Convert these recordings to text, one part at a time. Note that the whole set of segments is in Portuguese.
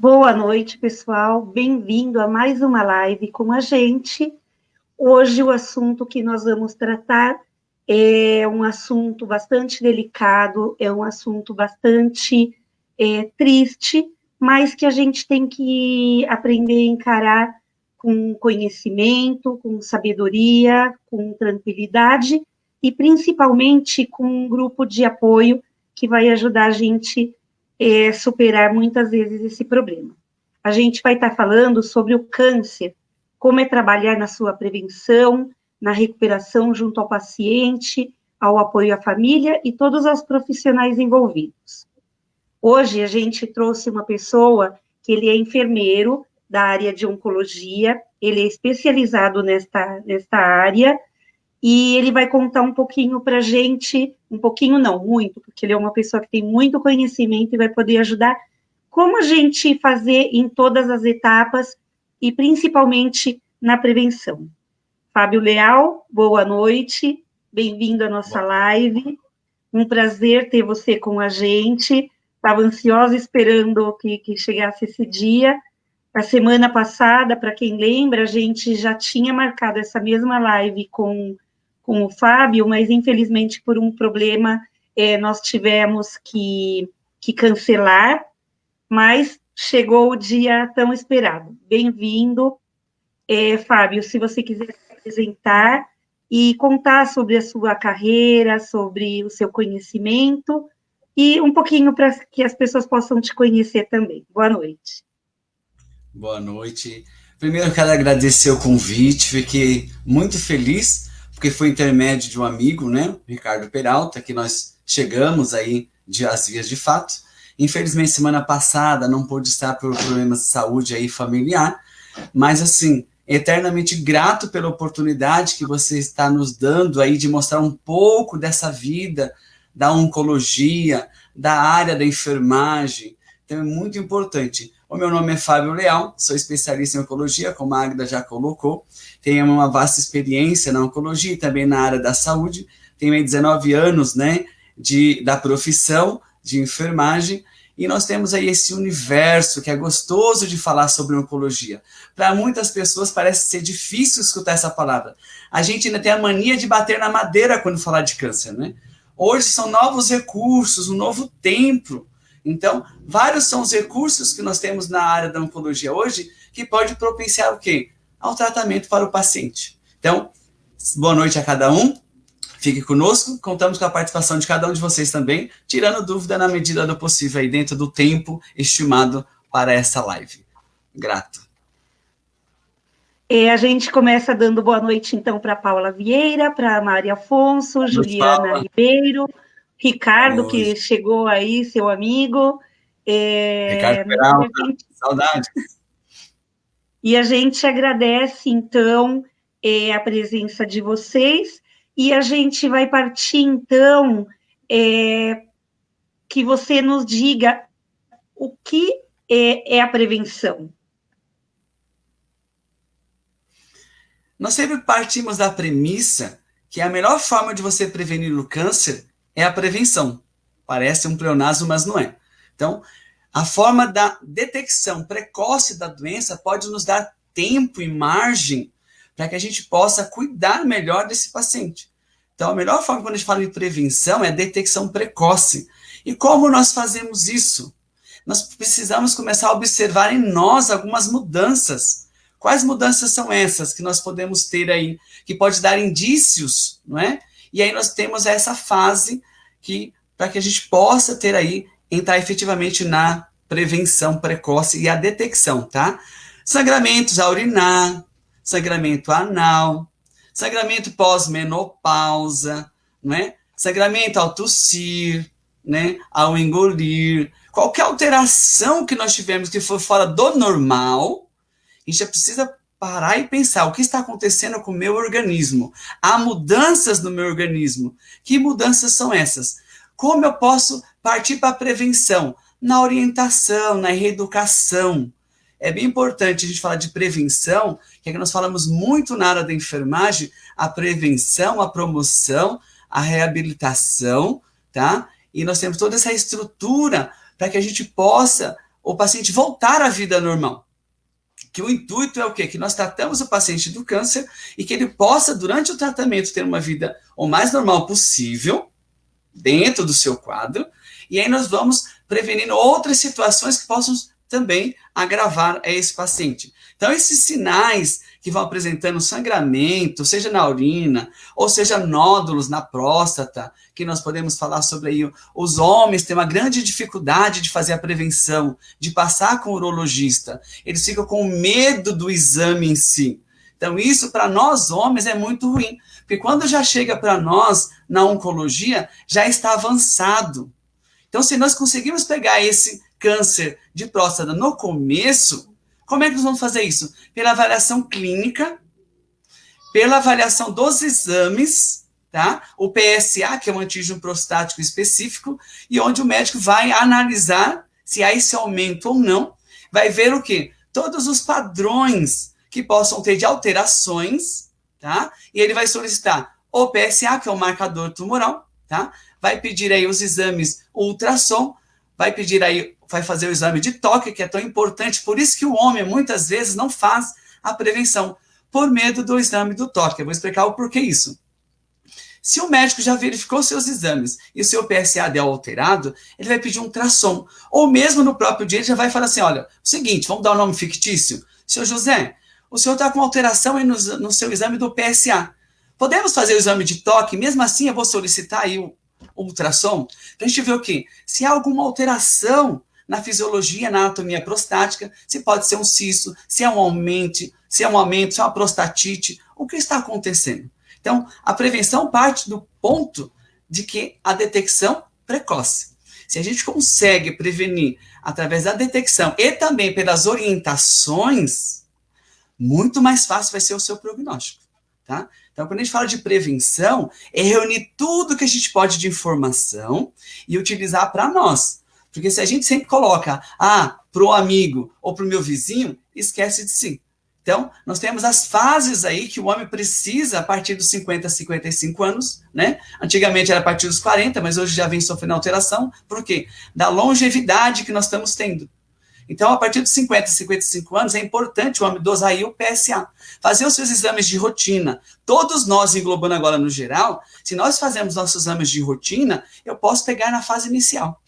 Boa noite, pessoal. Bem-vindo a mais uma live com a gente. Hoje o assunto que nós vamos tratar é um assunto bastante delicado, é um assunto bastante triste, mas que a gente tem que aprender a encarar com conhecimento, com sabedoria, com tranquilidade e principalmente com um grupo de apoio que vai ajudar a gente superar muitas vezes esse problema. A gente vai estar falando sobre o câncer, como é trabalhar na sua prevenção, na recuperação junto ao paciente, ao apoio à família e todos os profissionais envolvidos. Hoje a gente trouxe uma pessoa que ele é enfermeiro da área de oncologia, ele é especializado nesta área, e ele vai contar um pouquinho para a gente, um pouquinho não, muito, porque ele é uma pessoa que tem muito conhecimento e vai poder ajudar como a gente fazer em todas as etapas e principalmente na prevenção. Fábio Leal, boa noite, bem-vindo à nossa live, um prazer ter você com a gente, estava ansiosa esperando que chegasse esse dia. A semana passada, para quem lembra, a gente já tinha marcado essa mesma live com o Fábio, mas infelizmente por um problema nós tivemos que cancelar, mas chegou o dia tão esperado. Bem-vindo, Fábio, se você quiser se apresentar e contar sobre a sua carreira, sobre o seu conhecimento e um pouquinho para que as pessoas possam te conhecer também. Boa noite. Boa noite. Primeiro eu quero agradecer o convite, fiquei muito feliz, porque foi intermédio de um amigo, né, Ricardo Peralta, que nós chegamos aí às vias de fato. Infelizmente, semana passada não pude estar por problemas de saúde aí familiar, mas assim, eternamente grato pela oportunidade que você está nos dando aí de mostrar um pouco dessa vida da oncologia, da área da enfermagem. Então é muito importante. O meu nome é Fábio Leal, sou especialista em oncologia, como a Agda já colocou. Tenho uma vasta experiência na oncologia e também na área da saúde. Tenho 19 anos, né, da profissão de enfermagem. E nós temos aí esse universo que é gostoso de falar sobre oncologia. Para muitas pessoas parece ser difícil escutar essa palavra. A gente ainda tem a mania de bater na madeira quando falar de câncer, né? Hoje são novos recursos, um novo tempo. Então, vários são os recursos que nós temos na área da oncologia hoje que pode propiciar o quê? Ao tratamento para o paciente. Então, boa noite a cada um. Fique conosco, contamos com a participação de cada um de vocês também, tirando dúvida na medida do possível aí dentro do tempo estimado para essa live. Grato. A gente começa dando boa noite, então, para Paula Vieira, para Maria Afonso, Juliana Ribeiro, Ricardo, Oi. que chegou aí, seu amigo. Ricardo Peralta, saudades. E a gente agradece, então, a presença de vocês, e a gente vai partir, então, que você nos diga o que é a prevenção. Nós sempre partimos da premissa que a melhor forma de você prevenir o câncer é a prevenção. Parece um pleonasmo, mas não é. Então, a forma da detecção precoce da doença pode nos dar tempo e margem para que a gente possa cuidar melhor desse paciente. Então, a melhor forma quando a gente fala em prevenção é a detecção precoce. E como nós fazemos isso? Nós precisamos começar a observar em nós algumas mudanças. Quais mudanças são essas que nós podemos ter aí, que pode dar indícios, não é? E aí nós temos essa fase para que a gente possa ter aí, entrar efetivamente na prevenção precoce e a detecção, tá? Sangramentos a urinar, sangramento anal, sangramento pós-menopausa, não é? Sangramento ao tossir, né? Ao engolir. Qualquer alteração que nós tivermos que for fora do normal, a gente já precisa parar e pensar o que está acontecendo com o meu organismo. Há mudanças no meu organismo. Que mudanças são essas? Como eu posso partir para a prevenção? Na orientação, na reeducação. É bem importante a gente falar de prevenção, que é que nós falamos muito na área da enfermagem, a prevenção, a promoção, a reabilitação, tá? E nós temos toda essa estrutura para que a gente possa o paciente voltar à vida normal. Que o intuito é o quê? Que nós tratamos o paciente do câncer e que ele possa, durante o tratamento, ter uma vida o mais normal possível, dentro do seu quadro, e aí nós vamos prevenindo outras situações que possam também agravar esse paciente. Então, esses sinais que vão apresentando sangramento, seja na urina, ou seja nódulos na próstata, que nós podemos falar sobre aí, os homens têm uma grande dificuldade de fazer a prevenção, de passar com o urologista, eles ficam com medo do exame em si. Então, isso para nós homens é muito ruim, porque quando já chega para nós na oncologia, já está avançado. Então, se nós conseguimos pegar esse câncer de próstata no começo, como é que nós vamos fazer isso? Pela avaliação clínica, pela avaliação dos exames, tá? O PSA, que é um antígeno prostático específico, e onde o médico vai analisar se há esse aumento ou não, vai ver o quê? Todos os padrões que possam ter de alterações, tá? E ele vai solicitar o PSA, que é o marcador tumoral, tá? Vai pedir aí os exames ultrassom, vai pedir aí, vai fazer o exame de toque, que é tão importante, por isso que o homem muitas vezes não faz a prevenção, por medo do exame do toque. Eu vou explicar o porquê isso. Se o médico já verificou seus exames e o seu PSA deu alterado, ele vai pedir um ultrassom, ou mesmo no próprio dia ele já vai falar assim, olha, o seguinte, vamos dar um nome fictício, senhor José, o senhor está com alteração aí no seu exame do PSA, podemos fazer o exame de toque, mesmo assim eu vou solicitar aí o ultrassom, para a gente ver o quê? Se há alguma alteração na fisiologia, na anatomia prostática, se pode ser um cisto, se é um aumento, se é uma prostatite, o que está acontecendo? Então, a prevenção parte do ponto de que a detecção precoce. Se a gente consegue prevenir através da detecção e também pelas orientações, muito mais fácil vai ser o seu prognóstico, tá? Então, quando a gente fala de prevenção, é reunir tudo que a gente pode de informação e utilizar para nós. Porque se a gente sempre coloca, para o amigo ou para o meu vizinho, esquece de si. Então, nós temos as fases aí que o homem precisa a partir dos 50 a 55 anos, né? Antigamente era a partir dos 40, mas hoje já vem sofrendo alteração. Por quê? Da longevidade que nós estamos tendo. Então, a partir dos 50 a 55 anos, é importante o homem dosar aí o PSA. Fazer os seus exames de rotina. Todos nós, englobando agora no geral, se nós fazemos nossos exames de rotina, eu posso pegar na fase inicial.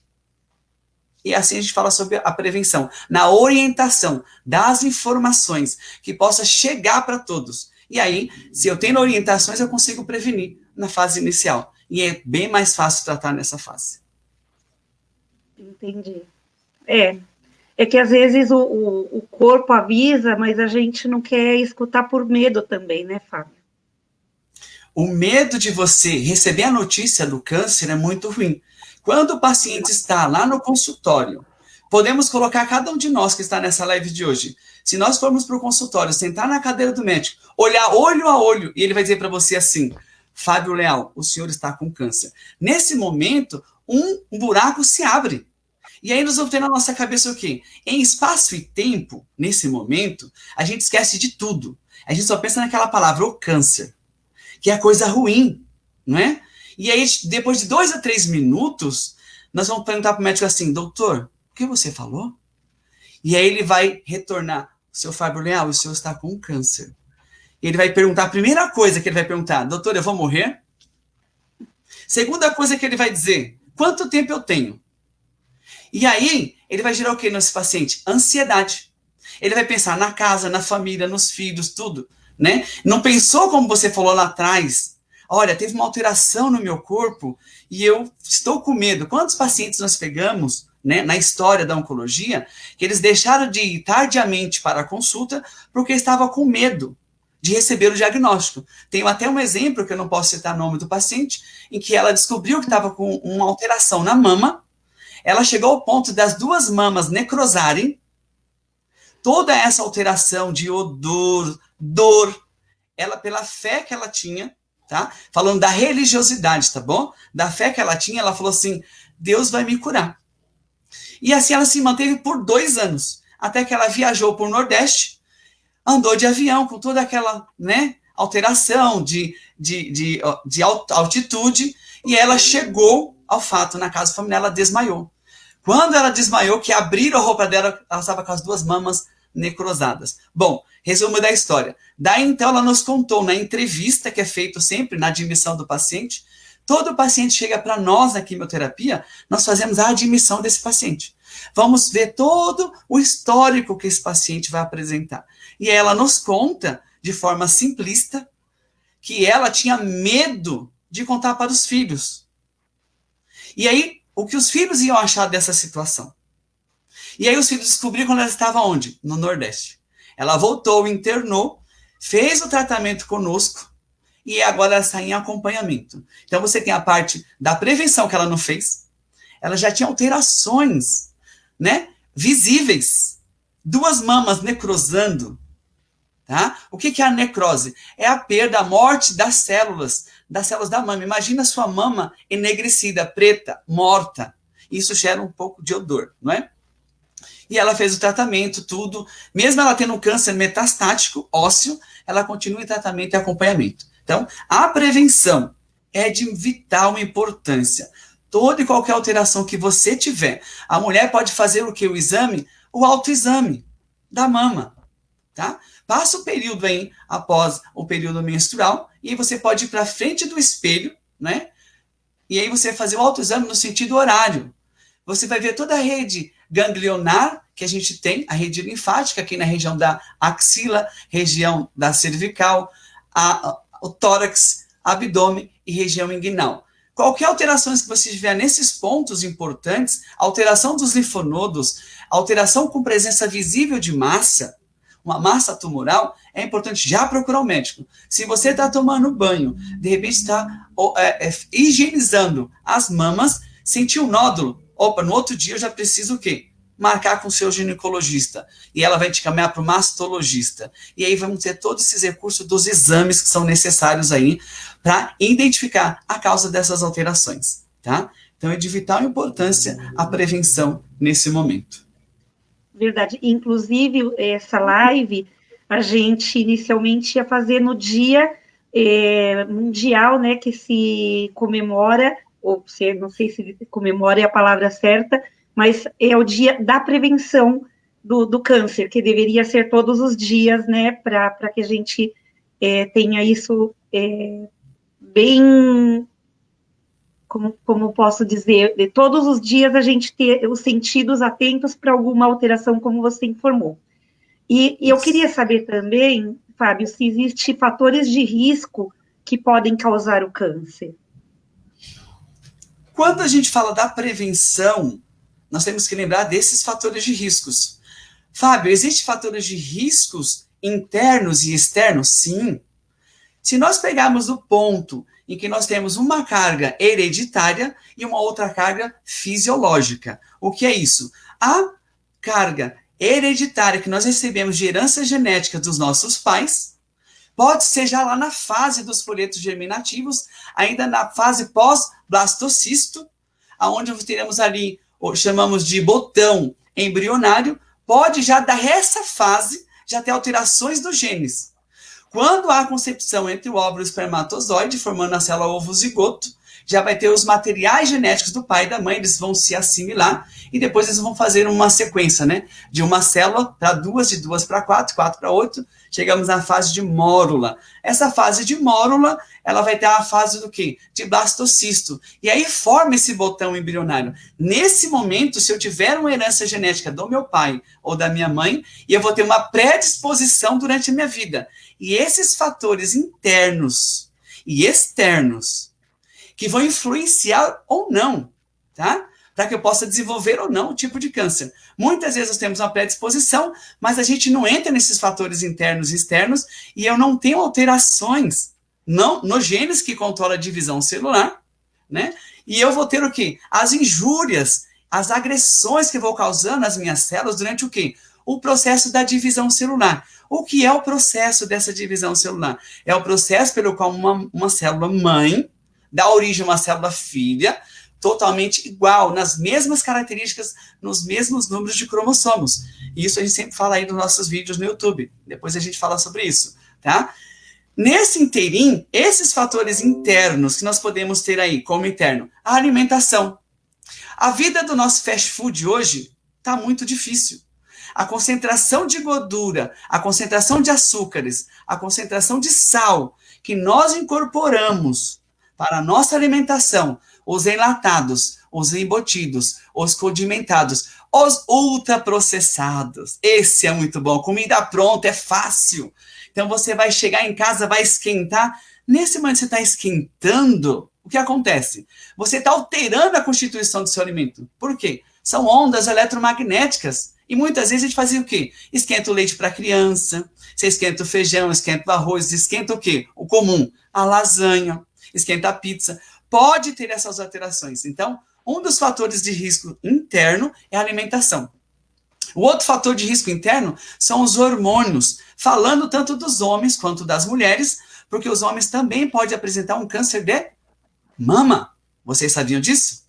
E assim a gente fala sobre a prevenção, na orientação das informações que possa chegar para todos. E aí, se eu tenho orientações, eu consigo prevenir na fase inicial. E é bem mais fácil tratar nessa fase. Entendi. É que às vezes o corpo avisa, mas a gente não quer escutar por medo também, né, Fábio? O medo de você receber a notícia do câncer é muito ruim. Quando o paciente está lá no consultório, podemos colocar cada um de nós que está nessa live de hoje. Se nós formos para o consultório, sentar na cadeira do médico, olhar olho a olho, e ele vai dizer para você assim, Fábio Leal, o senhor está com câncer. Nesse momento, um buraco se abre. E aí nós vamos ter na nossa cabeça o quê? Em espaço e tempo, nesse momento, a gente esquece de tudo. A gente só pensa naquela palavra, o câncer, que é a coisa ruim, não é? E aí, depois de 2 a 3 minutos, nós vamos perguntar para o médico assim, doutor, o que você falou? E aí ele vai retornar, seu Fábio Leal, o senhor está com câncer. E ele vai perguntar, a primeira coisa que ele vai perguntar, doutor, eu vou morrer? Segunda coisa que ele vai dizer, quanto tempo eu tenho? E aí, ele vai gerar o que nesse paciente? Ansiedade. Ele vai pensar na casa, na família, nos filhos, tudo, né? Não pensou como você falou lá atrás, olha, teve uma alteração no meu corpo e eu estou com medo. Quantos pacientes nós pegamos, né, na história da oncologia, que eles deixaram de ir tardiamente para a consulta porque estavam com medo de receber o diagnóstico. Tenho até um exemplo, que eu não posso citar o nome do paciente, em que ela descobriu que estava com uma alteração na mama, ela chegou ao ponto das 2 mamas necrosarem, toda essa alteração de odor, dor, ela, pela fé que ela tinha, tá? Falando da religiosidade, tá bom? Da fé que ela tinha, ela falou assim, Deus vai me curar. E assim ela se manteve por 2 anos, até que ela viajou para o Nordeste, andou de avião com toda aquela, né, alteração de altitude, e ela chegou ao fato, na casa familiar, ela desmaiou. Quando ela desmaiou, que abriram a roupa dela, ela estava com as 2 mamas necrosadas. Bom, resumo da história. Daí, então, ela nos contou na entrevista que é feito sempre na admissão do paciente. Todo paciente chega para nós na quimioterapia, nós fazemos a admissão desse paciente. Vamos ver todo o histórico que esse paciente vai apresentar. E ela nos conta, de forma simplista, que ela tinha medo de contar para os filhos. E aí, o que os filhos iam achar dessa situação? E aí os filhos descobriram quando ela estava onde? No Nordeste. Ela voltou, internou, fez o tratamento conosco e agora ela está em acompanhamento. Então você tem a parte da prevenção que ela não fez, ela já tinha alterações, né, visíveis, 2 mamas necrosando. Tá? O que é a necrose? É a perda, a morte das células da mama. Imagina a sua mama enegrecida, preta, morta. Isso gera um pouco de odor, não é? E ela fez o tratamento, tudo. Mesmo ela tendo um câncer metastático, ósseo, ela continua em tratamento e acompanhamento. Então, a prevenção é de vital importância. Toda e qualquer alteração que você tiver, a mulher pode fazer o que? O exame? O autoexame da mama, tá? Passa o período aí, após o período menstrual, e aí você pode ir para frente do espelho, né? E aí você fazer o autoexame no sentido horário. Você vai ver toda a rede ganglionar que a gente tem, a rede linfática aqui na região da axila, região da cervical, o tórax, abdômen e região inguinal. Qualquer alterações que você tiver nesses pontos importantes, alteração dos linfonodos, alteração com presença visível de massa, uma massa tumoral, é importante já procurar o médico. Se você está tomando banho, de repente está higienizando as mamas, sentiu um nódulo, opa, no outro dia eu já preciso o quê? Marcar com o seu ginecologista. E ela vai te caminhar para o mastologista. E aí vamos ter todos esses recursos dos exames que são necessários aí para identificar a causa dessas alterações, tá? Então é de vital importância a prevenção nesse momento. Verdade. Inclusive, essa live, a gente inicialmente ia fazer no dia mundial, né, que se comemora, ou não sei se comemora é a palavra certa, mas é o dia da prevenção do câncer, que deveria ser todos os dias, né, para que a gente tenha isso bem... Como posso dizer, de todos os dias a gente ter os sentidos atentos para alguma alteração, como você informou. E eu queria saber também, Fábio, se existem fatores de risco que podem causar o câncer. Quando a gente fala da prevenção, nós temos que lembrar desses fatores de riscos. Fábio, existem fatores de riscos internos e externos? Sim. Se nós pegarmos o ponto em que nós temos uma carga hereditária e uma outra carga fisiológica. O que é isso? A carga hereditária que nós recebemos de herança genética dos nossos pais pode ser já lá na fase dos folhetos germinativos, ainda na fase pós-blastocisto, aonde teremos ali, chamamos de botão embrionário, pode já dar essa fase, já ter alterações dos genes. Quando há concepção entre o óvulo e o espermatozoide, formando a célula ovo-zigoto, já vai ter os materiais genéticos do pai e da mãe, eles vão se assimilar, e depois eles vão fazer uma sequência, né? De uma célula para 2, de 2 para 4, 4 para 8, chegamos na fase de mórula. Essa fase de mórula, ela vai ter a fase do quê? De blastocisto. E aí forma esse botão embrionário. Nesse momento, se eu tiver uma herança genética do meu pai ou da minha mãe, e eu vou ter uma predisposição durante a minha vida. E esses fatores internos e externos que vão influenciar ou não, tá? Para que eu possa desenvolver ou não o tipo de câncer. Muitas vezes nós temos uma predisposição, mas a gente não entra nesses fatores internos e externos e eu não tenho alterações nos genes que controlam a divisão celular, né? E eu vou ter o quê? As injúrias, as agressões que eu vou causando às minhas células durante o quê? O processo da divisão celular. O que é o processo dessa divisão celular? É o processo pelo qual uma célula mãe dá origem a uma célula filha, totalmente igual, nas mesmas características, nos mesmos números de cromossomos. E isso a gente sempre fala aí nos nossos vídeos no YouTube. Depois a gente fala sobre isso, tá? Nesse inteirinho, esses fatores internos que nós podemos ter aí como interno, a alimentação. A vida do nosso fast food hoje está muito difícil. A concentração de gordura, a concentração de açúcares, a concentração de sal que nós incorporamos para a nossa alimentação, os enlatados, os embutidos, os condimentados, os ultraprocessados. Esse é muito bom. Comida pronta, é fácil. Então você vai chegar em casa, vai esquentar. Nesse momento que você está esquentando, o que acontece? Você está alterando a constituição do seu alimento. Por quê? São ondas eletromagnéticas. E muitas vezes a gente fazia o quê? Esquenta o leite para a criança, você esquenta o feijão, esquenta o arroz, esquenta o quê? O comum, a lasanha, esquenta a pizza. Pode ter essas alterações. Então, um dos fatores de risco interno é a alimentação. O outro fator de risco interno são os hormônios, falando tanto dos homens quanto das mulheres, porque os homens também podem apresentar um câncer de mama. Vocês sabiam disso?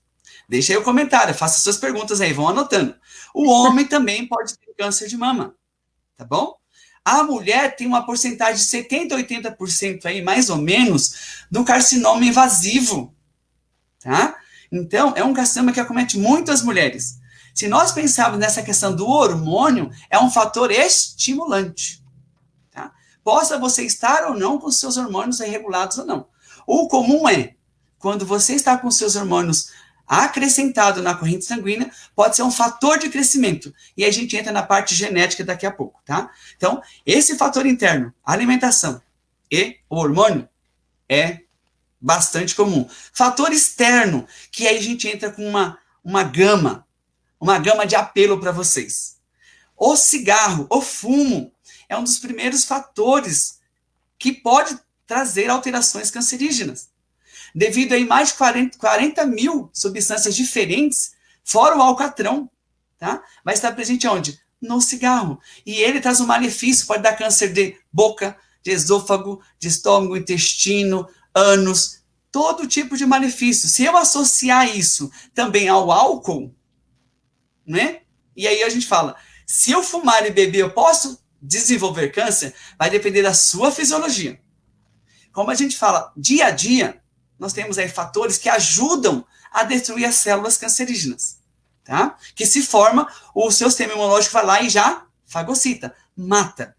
Deixa aí o comentário, faça suas perguntas aí, vão anotando. O homem também pode ter câncer de mama, tá bom? A mulher tem uma porcentagem de 70% a 80% aí, mais ou menos, do carcinoma invasivo, tá? Então, é um carcinoma que acomete muitas mulheres. Se nós pensarmos nessa questão do hormônio, é um fator estimulante, tá? Possa você estar ou não com seus hormônios regulados ou não. O comum é, quando você está com seus hormônios acrescentado na corrente sanguínea, pode ser um fator de crescimento. E aí a gente entra na parte genética daqui a pouco, tá? Então, esse fator interno, a alimentação e o hormônio, é bastante comum. Fator externo, que aí a gente entra com uma gama de apelo para vocês. O cigarro, o fumo, é um dos primeiros fatores que pode trazer alterações cancerígenas. Devido a mais de 40 mil substâncias diferentes, fora o alcatrão, tá? Vai estar presente onde? No cigarro. E ele traz um malefício, pode dar câncer de boca, de esôfago, de estômago, intestino, ânus, todo tipo de malefício. Se eu associar isso também ao álcool, né? E aí a gente fala, se eu fumar e beber, eu posso desenvolver câncer? Vai depender da sua fisiologia. Como a gente fala, dia a dia, nós temos aí fatores que ajudam a destruir as células cancerígenas, tá? Que se forma, o seu sistema imunológico vai lá e já fagocita, mata.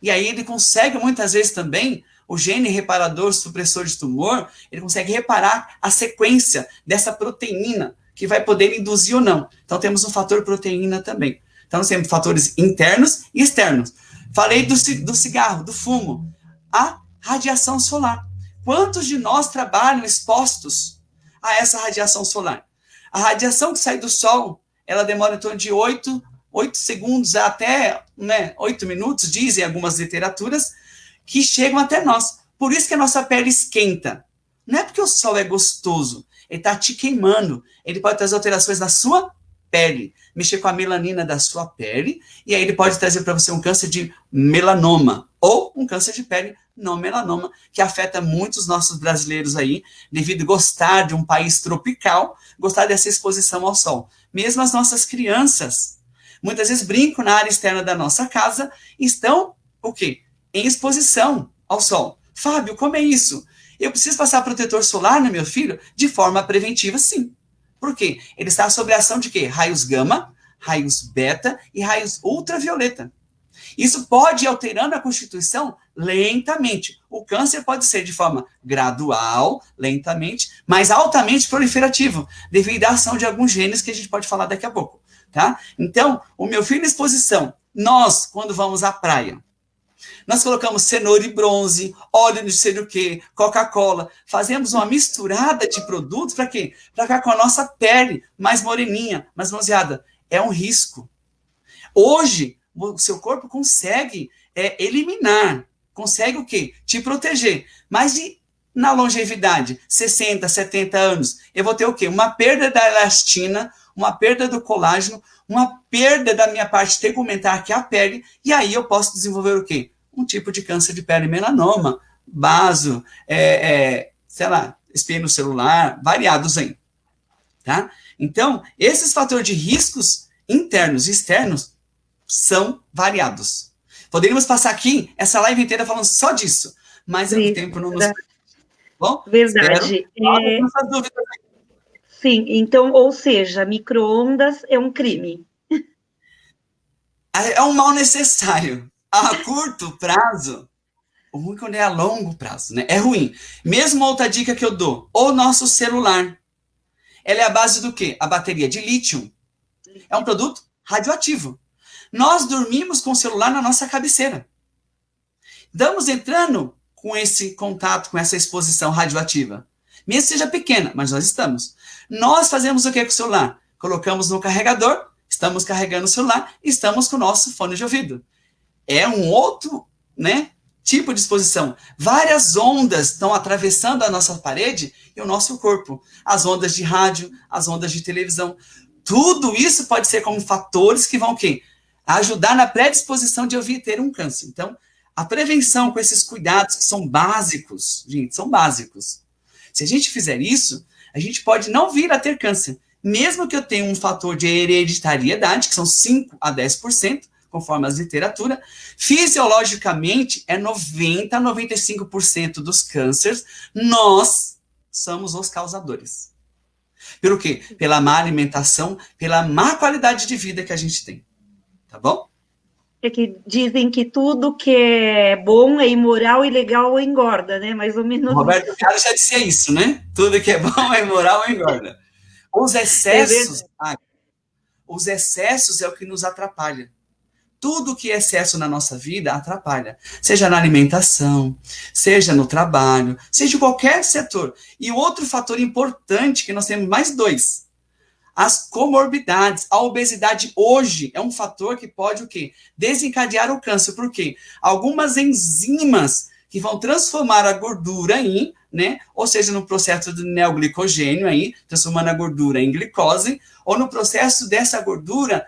E aí ele consegue, muitas vezes também, o gene reparador, supressor de tumor, ele consegue reparar a sequência dessa proteína, que vai poder induzir ou não. Então temos um fator proteína também. Então nós temos fatores internos e externos. Falei do cigarro, do fumo, a radiação solar. Quantos de nós trabalham expostos a essa radiação solar? A radiação que sai do Sol, ela demora em torno de 8 segundos até 8 minutos, dizem algumas literaturas, que chegam até nós. Por isso que a nossa pele esquenta. Não é porque o Sol é gostoso, ele está te queimando. Ele pode trazer alterações na sua pele, mexer com a melanina da sua pele, e aí ele pode trazer para você um câncer de melanoma, ou um câncer de pele não melanoma, que afeta muitos nossos brasileiros aí, devido a gostar de um país tropical, gostar dessa exposição ao sol. Mesmo as nossas crianças, muitas vezes brincam na área externa da nossa casa, estão, o quê? Em exposição ao sol. Fábio, como é isso? Eu preciso passar protetor solar no meu filho? De forma preventiva, sim. Por quê? Ele está sob a ação de quê? Raios gama, raios beta e raios ultravioleta. Isso pode ir alterando a constituição lentamente. O câncer pode ser de forma gradual, lentamente, mas altamente proliferativo, devido à ação de alguns genes que a gente pode falar daqui a pouco, tá? Então, o meu filho em exposição, nós, quando vamos à praia, nós colocamos cenoura e bronze, óleo de sei o quê, Coca-Cola, fazemos uma misturada de produtos para quê? Para ficar com a nossa pele mais moreninha, mais bronzeada. É um risco. Hoje, o seu corpo consegue eliminar, consegue o quê? Te proteger. Mas na longevidade, 60, 70 anos, eu vou ter o quê? Uma perda da elastina, uma perda do colágeno, uma perda da minha parte tegumentar, que é a pele, e aí eu posso desenvolver o quê? Um tipo de câncer de pele, melanoma, baso, sei lá, espino celular, variados aí, tá? Então, esses fatores de riscos internos e externos são variados. Poderíamos passar aqui essa live inteira falando só disso, mas o tempo não nos... Bom, verdade. Essas dúvidas aí. Sim, então, ou seja, micro-ondas é um crime. É um mal necessário. A curto prazo, o ruim quando é a longo prazo, né? É ruim. Mesmo outra dica que eu dou, o nosso celular. Ela é a base do quê? A bateria de lítio. É um produto radioativo. Nós dormimos com o celular na nossa cabeceira. Estamos entrando com esse contato, com essa exposição radioativa. Mesmo que seja pequena, mas nós estamos. Nós fazemos o que com o celular? Colocamos no carregador, estamos carregando o celular, estamos com o nosso fone de ouvido. É um outro, né, tipo de exposição. Várias ondas estão atravessando a nossa parede e o nosso corpo. As ondas de rádio, as ondas de televisão. Tudo isso pode ser como fatores que vão o quê? Ajudar na predisposição de eu vir ter um câncer. Então, a prevenção com esses cuidados que são básicos, gente, são básicos. Se a gente fizer isso, a gente pode não vir a ter câncer. Mesmo que eu tenha um fator de hereditariedade, que são 5 a 10%, conforme as literatura, fisiologicamente é 90 a 95% dos cânceres, nós somos os causadores. Pelo quê? Pela má alimentação, pela má qualidade de vida que a gente tem. Tá bom? É que dizem que tudo que é bom é imoral e legal engorda, né? Mais ou O menos Roberto isso. Carlos já dizia isso, né? Tudo que é bom é moral ou engorda. Os É excessos, verdade. os excessos é o que nos atrapalha. Tudo que é excesso na nossa vida atrapalha. Seja na alimentação, seja no trabalho, seja em qualquer setor. E outro fator importante, que nós temos mais dois. As comorbidades. A obesidade hoje é um fator que pode o quê? Desencadear o câncer. Por quê? Algumas enzimas que vão transformar a gordura em, né? Ou seja, no processo do neoglicogênio aí, transformando a gordura em glicose, ou no processo dessa gordura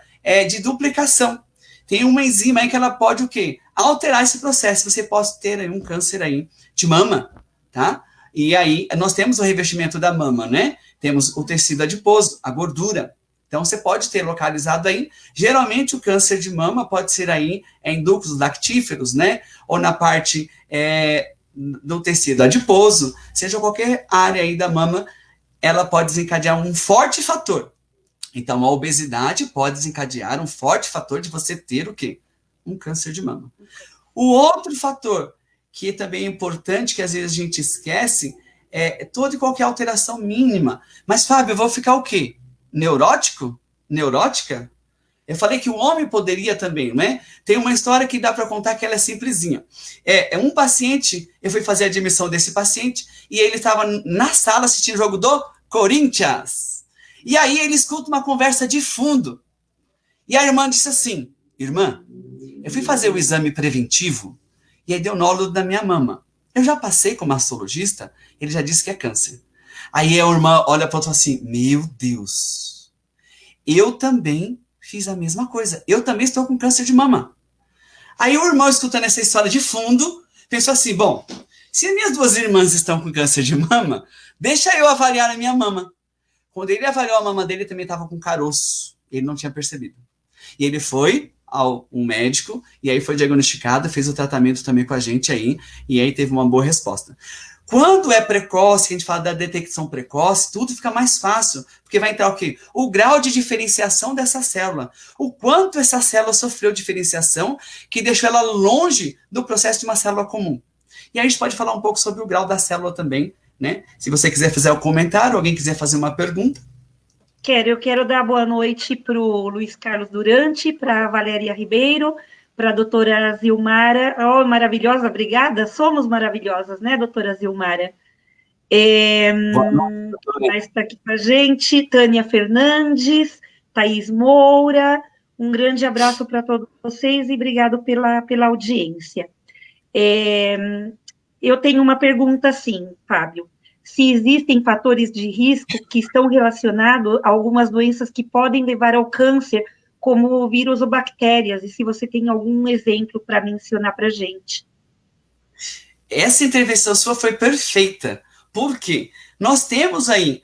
de duplicação. Tem uma enzima aí que ela pode o quê? Alterar esse processo. Você pode ter aí um câncer aí de mama, tá? E aí nós temos o revestimento da mama, né? Temos o tecido adiposo, a gordura. Então você pode ter localizado aí. Geralmente o câncer de mama pode ser aí em ductos lactíferos, né? Ou na parte do tecido adiposo, seja qualquer área aí da mama, ela pode desencadear um forte fator. Então, a obesidade pode desencadear um forte fator de você ter o quê? Um câncer de mama. O outro fator, que também é importante, que às vezes a gente esquece, é toda e qualquer alteração mínima. Mas, Fábio, eu vou ficar o quê? Neurótico? Neurótica? Eu falei que o homem poderia também, né? Tem uma história que dá para contar que ela é simplesinha. Um paciente, eu fui fazer a admissão desse paciente, e ele estava na sala assistindo o jogo do Corinthians. E aí ele escuta uma conversa de fundo. E a irmã disse assim, irmã, eu fui fazer o exame preventivo e aí deu nódulo da minha mama. Eu já passei com o mastologista, ele já disse que é câncer. Aí a irmã olha para o outro assim, meu Deus, eu também fiz a mesma coisa. Eu também estou com câncer de mama. Aí o irmão, escutando essa história de fundo, pensou assim, bom, se as minhas duas irmãs estão com câncer de mama, deixa eu avaliar a minha mama. Quando ele avaliou a mama dele, ele também estava com caroço. Ele não tinha percebido. E ele foi ao um médico, e aí foi diagnosticado, fez o tratamento também com a gente aí, e aí teve uma boa resposta. Quando é precoce, que a gente fala da detecção precoce, tudo fica mais fácil, porque vai entrar o quê? O grau de diferenciação dessa célula. O quanto essa célula sofreu diferenciação, que deixou ela longe do processo de uma célula comum. E aí a gente pode falar um pouco sobre o grau da célula também, né? Se você quiser fazer um comentário, alguém quiser fazer uma pergunta. Eu quero dar boa noite para o Luiz Carlos Durante, para a Valéria Ribeiro, para a doutora Zilmara. Oh, maravilhosa, obrigada. Somos maravilhosas, né, doutora Zilmara? Boa noite, Mas está aqui com a gente, Tânia Fernandes, Thaís Moura. Um grande abraço para todos vocês e obrigado pela audiência. Eu tenho uma pergunta, sim, Fábio. Se existem fatores de risco que estão relacionados a algumas doenças que podem levar ao câncer, como vírus ou bactérias, e se você tem algum exemplo para mencionar para a gente. Essa intervenção sua foi perfeita, porque nós temos aí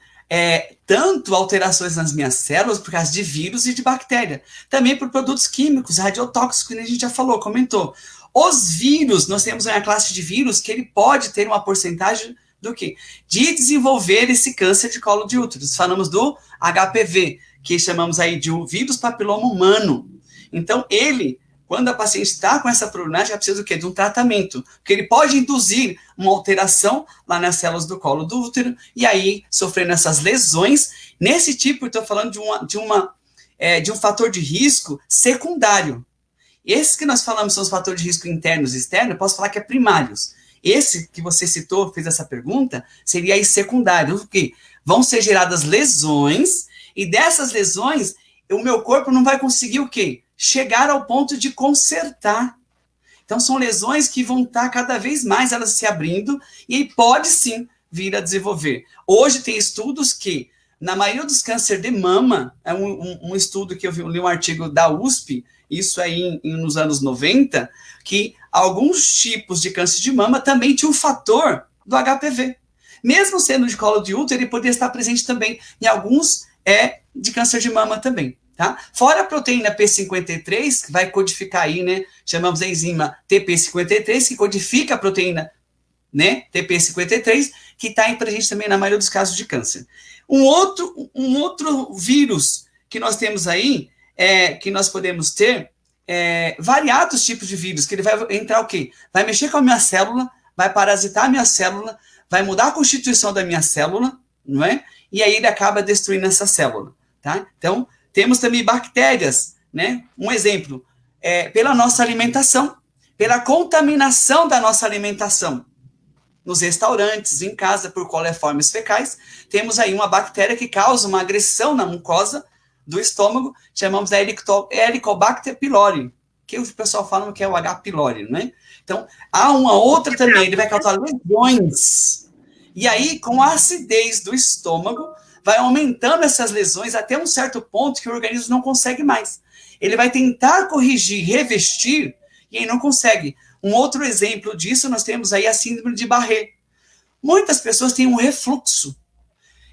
tanto alterações nas minhas células por causa de vírus e de bactéria, também por produtos químicos, radiotóxicos, que a gente já falou, comentou. Os vírus, nós temos uma classe de vírus que ele pode ter uma porcentagem do quê? De desenvolver esse câncer de colo de útero. Falamos do HPV, que chamamos aí de um vírus papiloma humano. Então, quando a paciente está com essa problemática, precisa do quê? De um tratamento, porque ele pode induzir uma alteração lá nas células do colo do útero, e aí, sofrendo essas lesões, nesse tipo, eu estou falando de um fator de risco secundário. Esses que nós falamos são os fatores de risco internos e externos, eu posso falar que é primários. Esse que você citou, fez essa pergunta, seria aí secundário, porque vão ser geradas lesões, e dessas lesões, o meu corpo não vai conseguir o quê? Chegar ao ponto de consertar. Então, são lesões que vão estar cada vez mais elas se abrindo, e aí pode sim vir a desenvolver. Hoje tem estudos que, na maioria dos cânceres de mama, é um estudo que eu li um artigo da USP, isso aí nos anos 90, que alguns tipos de câncer de mama também tinham um fator do HPV. Mesmo sendo de colo de útero, ele poderia estar presente também em alguns de câncer de mama também. Tá? Fora a proteína P53, que vai codificar aí, né? Chamamos a enzima TP53, que codifica a proteína, né? TP53, que está presente também na maioria dos casos de câncer. Um outro vírus que nós temos aí, que nós podemos ter, variados tipos de vírus, que ele vai entrar o quê? Vai mexer com a minha célula, vai parasitar a minha célula, vai mudar a constituição da minha célula, não é? E aí ele acaba destruindo essa célula, tá? Então, temos também bactérias, né? Um exemplo, pela nossa alimentação, pela contaminação da nossa alimentação. Nos restaurantes, em casa, por coliformes fecais, temos aí uma bactéria que causa uma agressão na mucosa do estômago, chamamos a Helicobacter pylori, que o pessoal fala que é o H. pylori, né? Então, há uma outra também, ele vai causar lesões. E aí, com a acidez do estômago, vai aumentando essas lesões até um certo ponto que o organismo não consegue mais. Ele vai tentar corrigir, revestir, e aí não consegue. Um outro exemplo disso, nós temos aí a síndrome de Barré. Muitas pessoas têm um refluxo.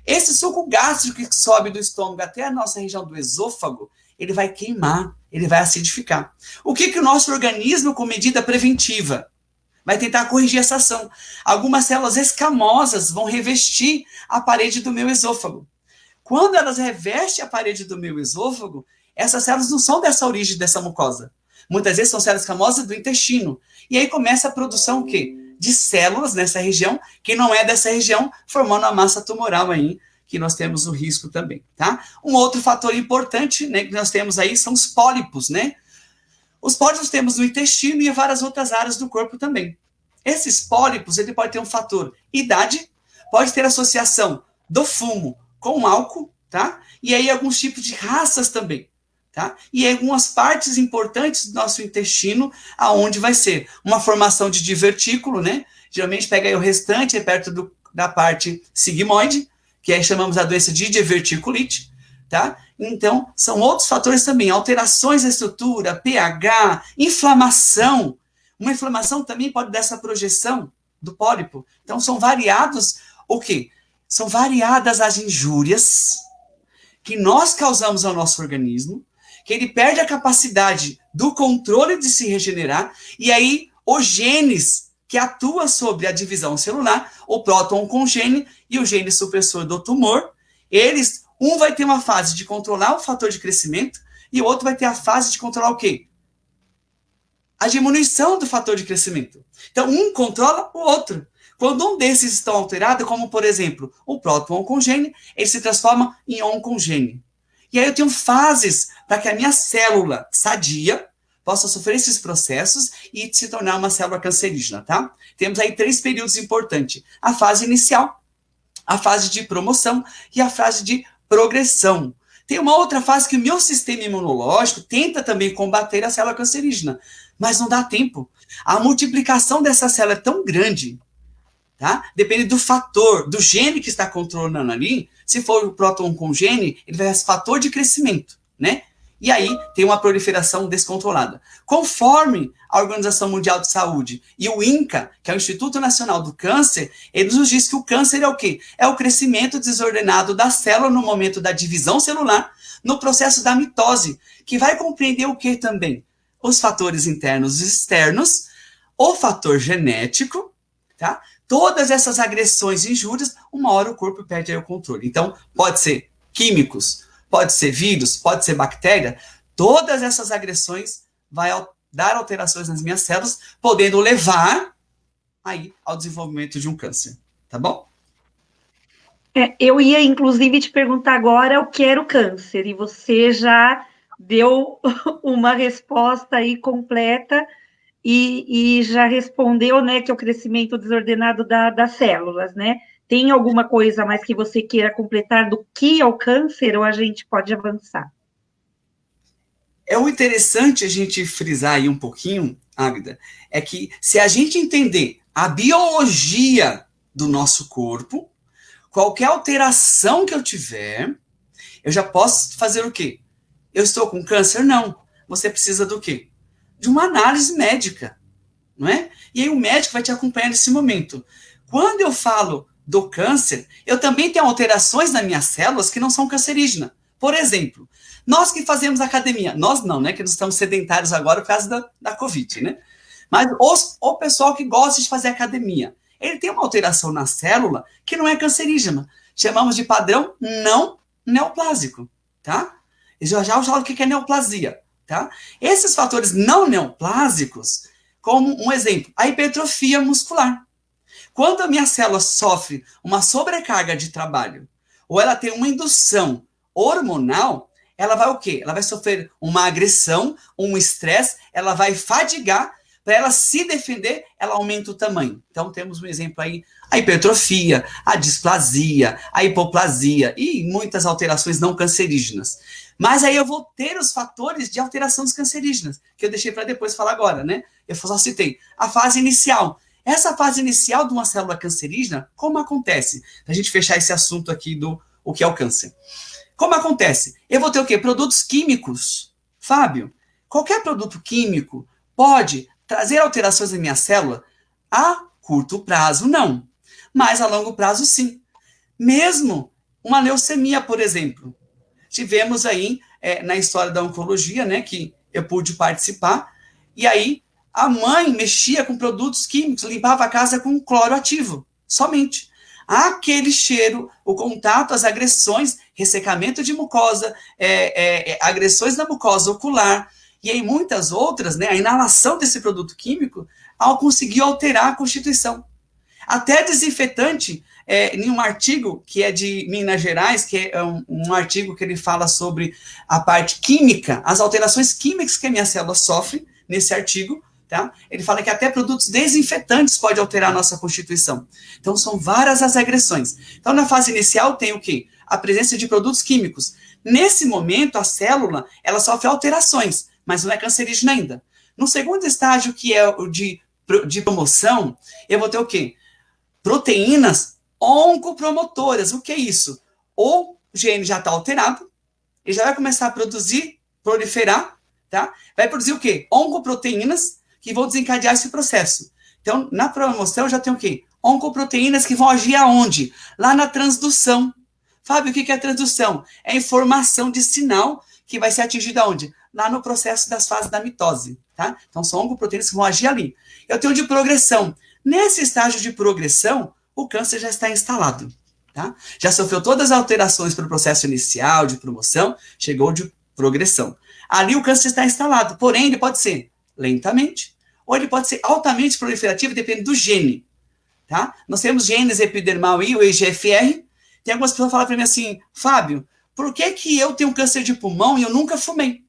Esse suco gástrico que sobe do estômago até a nossa região do esôfago, ele vai queimar, ele vai acidificar. O que o nosso organismo, com medida preventiva, vai tentar corrigir essa ação? Algumas células escamosas vão revestir a parede do meu esôfago. Quando elas revestem a parede do meu esôfago, essas células não são dessa origem, dessa mucosa. Muitas vezes são células escamosas do intestino. E aí começa a produção o quê? De células nessa região, que não é dessa região, formando a massa tumoral aí, que nós temos o risco também, tá? Um outro fator importante, né, que nós temos aí são os pólipos, né? Os pólipos temos no intestino e em várias outras áreas do corpo também. Esses pólipos, ele pode ter um fator idade, pode ter associação do fumo com álcool, tá? E aí alguns tipos de raças também. Tá? E algumas partes importantes do nosso intestino, aonde vai ser uma formação de divertículo, né? Geralmente pega aí o restante, perto da parte sigmoide, que aí chamamos a doença de diverticulite, tá? Então, são outros fatores também, alterações da estrutura, pH, inflamação. Uma inflamação também pode dar essa projeção do pólipo. Então, são variados, o quê? São variadas as injúrias que nós causamos ao nosso organismo, que ele perde a capacidade do controle de se regenerar, e aí os genes que atuam sobre a divisão celular, o próton-oncogene e o gene supressor do tumor, um vai ter uma fase de controlar o fator de crescimento, e o outro vai ter a fase de controlar o quê? A diminuição do fator de crescimento. Então, um controla o outro. Quando um desses estão alterado, como, por exemplo, o próton-oncogene, ele se transforma em oncogene. E aí eu tenho fases para que a minha célula sadia possa sofrer esses processos e se tornar uma célula cancerígena, tá? Temos aí 3 períodos importantes. A fase inicial, a fase de promoção e a fase de progressão. Tem uma outra fase que o meu sistema imunológico tenta também combater a célula cancerígena, mas não dá tempo. A multiplicação dessa célula é tão grande, tá? Depende do fator, do gene que está controlando ali. Se for o próton-oncogene, ele vai ser fator de crescimento, né? E aí tem uma proliferação descontrolada. Conforme a Organização Mundial de Saúde e o INCA, que é o Instituto Nacional do Câncer, eles nos dizem que o câncer é o quê? É o crescimento desordenado da célula no momento da divisão celular, no processo da mitose, que vai compreender o que também? Os fatores internos e externos, o fator genético, tá? Todas essas agressões e injúrias, uma hora o corpo perde aí o controle. Então, pode ser químicos, pode ser vírus, pode ser bactéria, todas essas agressões vai dar alterações nas minhas células, podendo levar aí ao desenvolvimento de um câncer, tá bom? Eu ia, inclusive, te perguntar agora o que era o câncer, e você já deu uma resposta aí completa e já respondeu, né, que é o crescimento desordenado das células, né? Tem alguma coisa mais que você queira completar do que é o câncer, ou a gente pode avançar? É o interessante a gente frisar aí um pouquinho, Águida, é que se a gente entender a biologia do nosso corpo, qualquer alteração que eu tiver, eu já posso fazer o quê? Eu estou com câncer? Não. Você precisa do quê? De uma análise médica, não é? E aí o médico vai te acompanhar nesse momento. Quando eu falo do câncer, eu também tenho alterações nas minhas células que não são cancerígenas. Por exemplo, nós que fazemos academia, nós não, né? Que nós estamos sedentários agora por causa da Covid, né? Mas o pessoal que gosta de fazer academia, ele tem uma alteração na célula que não é cancerígena. Chamamos de padrão não neoplásico, tá? E já falo o que é neoplasia, tá? Esses fatores não neoplásicos, como um exemplo, a hipertrofia muscular. Quando a minha célula sofre uma sobrecarga de trabalho, ou ela tem uma indução hormonal, ela vai o quê? Ela vai sofrer uma agressão, um estresse, ela vai fadigar, para ela se defender, ela aumenta o tamanho. Então, temos um exemplo aí, a hipertrofia, a displasia, a hipoplasia e muitas alterações não cancerígenas. Mas aí eu vou ter os fatores de alteração dos cancerígenas, que eu deixei para depois falar agora, né? Eu só citei a fase inicial. Essa fase inicial de uma célula cancerígena, como acontece? Para a gente fechar esse assunto aqui do o que é o câncer. Como acontece? Eu vou ter o quê? Produtos químicos. Fábio, qualquer produto químico pode trazer alterações na minha célula? A curto prazo, não. Mas a longo prazo, sim. Mesmo uma leucemia, por exemplo. Tivemos aí, na história da oncologia, né, que eu pude participar, e aí a mãe mexia com produtos químicos, limpava a casa com cloro ativo, somente. Aquele cheiro, o contato, as agressões, ressecamento de mucosa, agressões na mucosa ocular, e aí muitas outras, né, a inalação desse produto químico, conseguiu alterar a constituição. Até desinfetante, em um artigo que é de Minas Gerais, que é um artigo que ele fala sobre a parte química, as alterações químicas que a minha célula sofre, nesse artigo, tá? Ele fala que até produtos desinfetantes podem alterar a nossa constituição. Então, são várias as agressões. Então, na fase inicial, tem o quê? A presença de produtos químicos. Nesse momento, a célula, ela sofre alterações, mas não é cancerígena ainda. No segundo estágio, que é o de promoção, eu vou ter o quê? Proteínas oncopromotoras. O que é isso? O gene já está alterado, ele já vai começar a produzir, proliferar, tá? Vai produzir o quê? Oncoproteínas que vão desencadear esse processo. Então, na promoção já tem o quê? Oncoproteínas que vão agir aonde? Lá na transdução. Fábio, o que é a transdução? É a informação de sinal que vai ser atingida aonde? Lá no processo das fases da mitose, tá? Então, são oncoproteínas que vão agir ali. Eu tenho de progressão. Nesse estágio de progressão, o câncer já está instalado, tá? Já sofreu todas as alterações para o processo inicial, de promoção, chegou de progressão. Ali o câncer está instalado, porém ele pode ser lentamente, ou ele pode ser altamente proliferativo, dependendo do gene, tá? Nós temos genes epidermal I, o EGFR, tem algumas pessoas que falam para mim assim, Fábio, por que eu tenho câncer de pulmão e eu nunca fumei?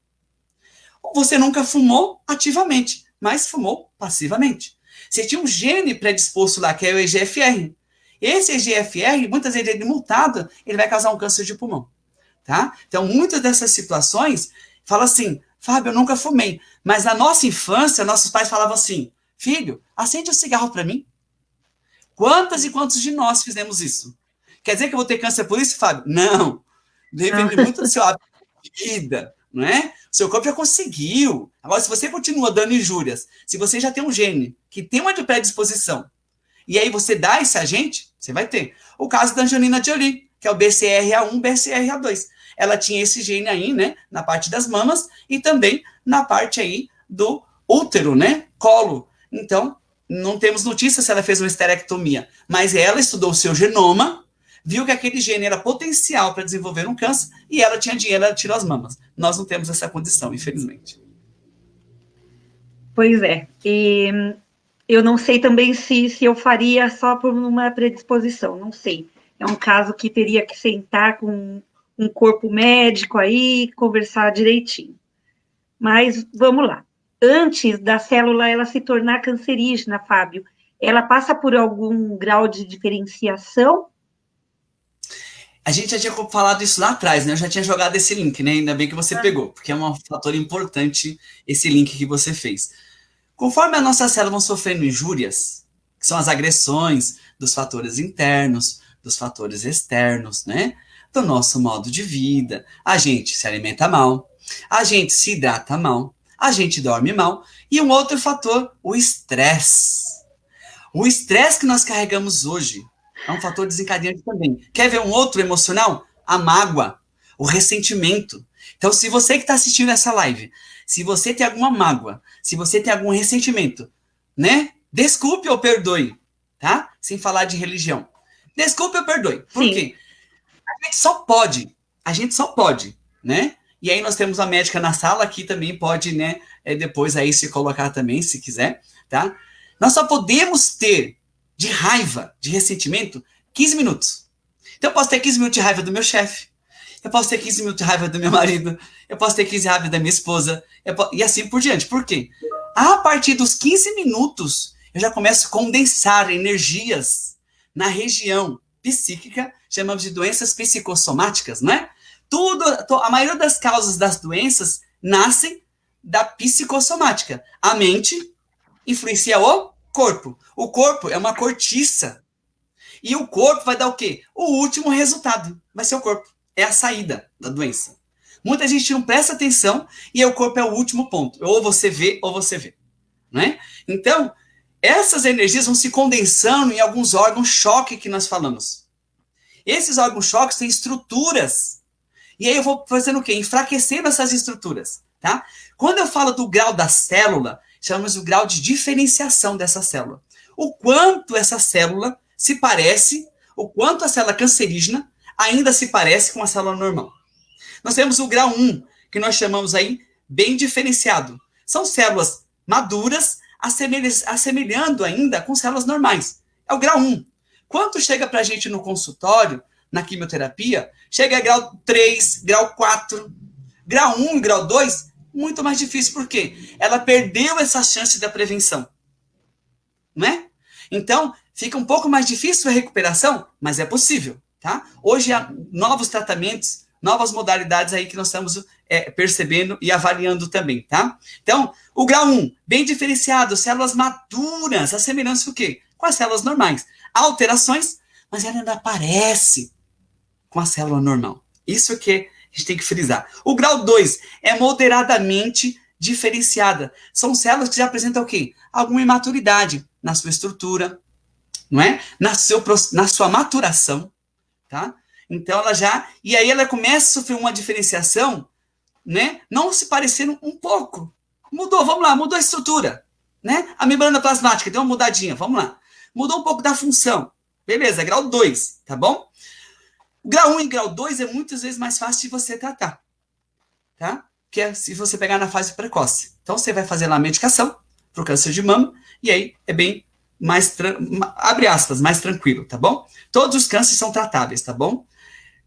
Você nunca fumou ativamente, mas fumou passivamente. Você tinha um gene predisposto lá, que é o EGFR. Esse EGFR, muitas vezes ele mutado, ele vai causar um câncer de pulmão, tá? Então, muitas dessas situações, fala assim, Fábio, eu nunca fumei, mas na nossa infância, nossos pais falavam assim, filho, acende um cigarro para mim. Quantas e quantos de nós fizemos isso? Quer dizer que eu vou ter câncer por isso, Fábio? Não. Depende muito do seu hábito de vida, não é? O seu corpo já conseguiu. Agora, se você continua dando injúrias, se você já tem um gene que tem uma predisposição, e aí você dá esse agente, você vai ter. O caso da Angelina Jolie, que é o BCRA1, BCRA2. Ela tinha esse gene aí, né, na parte das mamas e também na parte aí do útero, né, colo. Então, não temos notícia se ela fez uma esterectomia, mas ela estudou o seu genoma, viu que aquele gene era potencial para desenvolver um câncer e ela tinha dinheiro, ela tirou as mamas. Nós não temos essa condição, infelizmente. Pois é. E eu não sei também se eu faria só por uma predisposição, não sei. É um caso que teria que sentar com um corpo médico aí, conversar direitinho. Mas vamos lá. Antes da célula ela se tornar cancerígena, Fábio, ela passa por algum grau de diferenciação? A gente já tinha falado isso lá atrás, né? Eu já tinha jogado esse link, né? Ainda bem que você pegou, porque é um fator importante esse link que você fez. Conforme as nossas células vão sofrendo injúrias, que são as agressões dos fatores internos, dos fatores externos, né? Do nosso modo de vida, a gente se alimenta mal, a gente se hidrata mal, a gente dorme mal, e um outro fator, o estresse. O estresse que nós carregamos hoje é um fator desencadeante também. Quer ver um outro emocional? A mágoa, o ressentimento. Então, se você que está assistindo essa live, se você tem alguma mágoa, se você tem algum ressentimento, né? Desculpe ou perdoe, tá? Sem falar de religião. Desculpe ou perdoe. Por Sim. quê? A gente só pode, né? E aí nós temos a médica na sala que também pode, né? Depois aí se colocar também, se quiser, tá? Nós só podemos ter de raiva, de ressentimento, 15 minutos. Então eu posso ter 15 minutos de raiva do meu chefe, eu posso ter 15 minutos de raiva do meu marido, eu posso ter 15 raiva da minha esposa, e assim por diante. Por quê? A partir dos 15 minutos, eu já começo a condensar energias na região psíquica, chamamos de doenças psicossomáticas, né? A maioria das causas das doenças nascem da psicossomática. A mente influencia o corpo. O corpo é uma cortiça. E o corpo vai dar o quê? O último resultado. Vai ser o corpo. É a saída da doença. Muita gente não presta atenção e o corpo é o último ponto. Ou você vê, ou você vê. Né? Então, essas energias vão se condensando em alguns órgãos-choque que nós falamos. Esses órgãos-choques têm estruturas. E aí eu vou fazendo o quê? Enfraquecendo essas estruturas. Tá? Quando eu falo do grau da célula, chamamos o grau de diferenciação dessa célula. O quanto essa célula se parece, o quanto a célula cancerígena ainda se parece com a célula normal. Nós temos o grau 1, que nós chamamos aí bem diferenciado. São células maduras, assemelhando ainda com células normais. É o grau 1. Quanto chega para a gente no consultório, na quimioterapia, chega a grau 3, grau 4. Grau 1 e grau 2, muito mais difícil. Por quê? Ela perdeu essa chance da prevenção. Não é? Então, fica um pouco mais difícil a recuperação, mas é possível. Tá? Hoje há novos tratamentos, novas modalidades aí que nós estamos percebendo e avaliando também. Tá? Então, o grau 1, bem diferenciado, células maduras, assemelhando-se o quê? Com as células normais. Há alterações, mas ela ainda aparece com a célula normal. Isso que a gente tem que frisar. O grau 2 é moderadamente diferenciada. São células que já apresentam o quê? Alguma imaturidade na sua estrutura, não é? Na sua maturação, tá? Então ela já... E aí ela começa a sofrer uma diferenciação, né? Não se parecendo um pouco. Mudou, vamos lá, mudou a estrutura, né? A membrana plasmática deu uma mudadinha, vamos lá. Mudou um pouco da função. Beleza, grau 2, tá bom? O grau 1 e grau 2 é muitas vezes mais fácil de você tratar, tá? Que é se você pegar na fase precoce. Então, você vai fazer lá a medicação para o câncer de mama, e aí é bem mais, abre aspas, mais tranquilo, tá bom? Todos os cânceres são tratáveis, tá bom?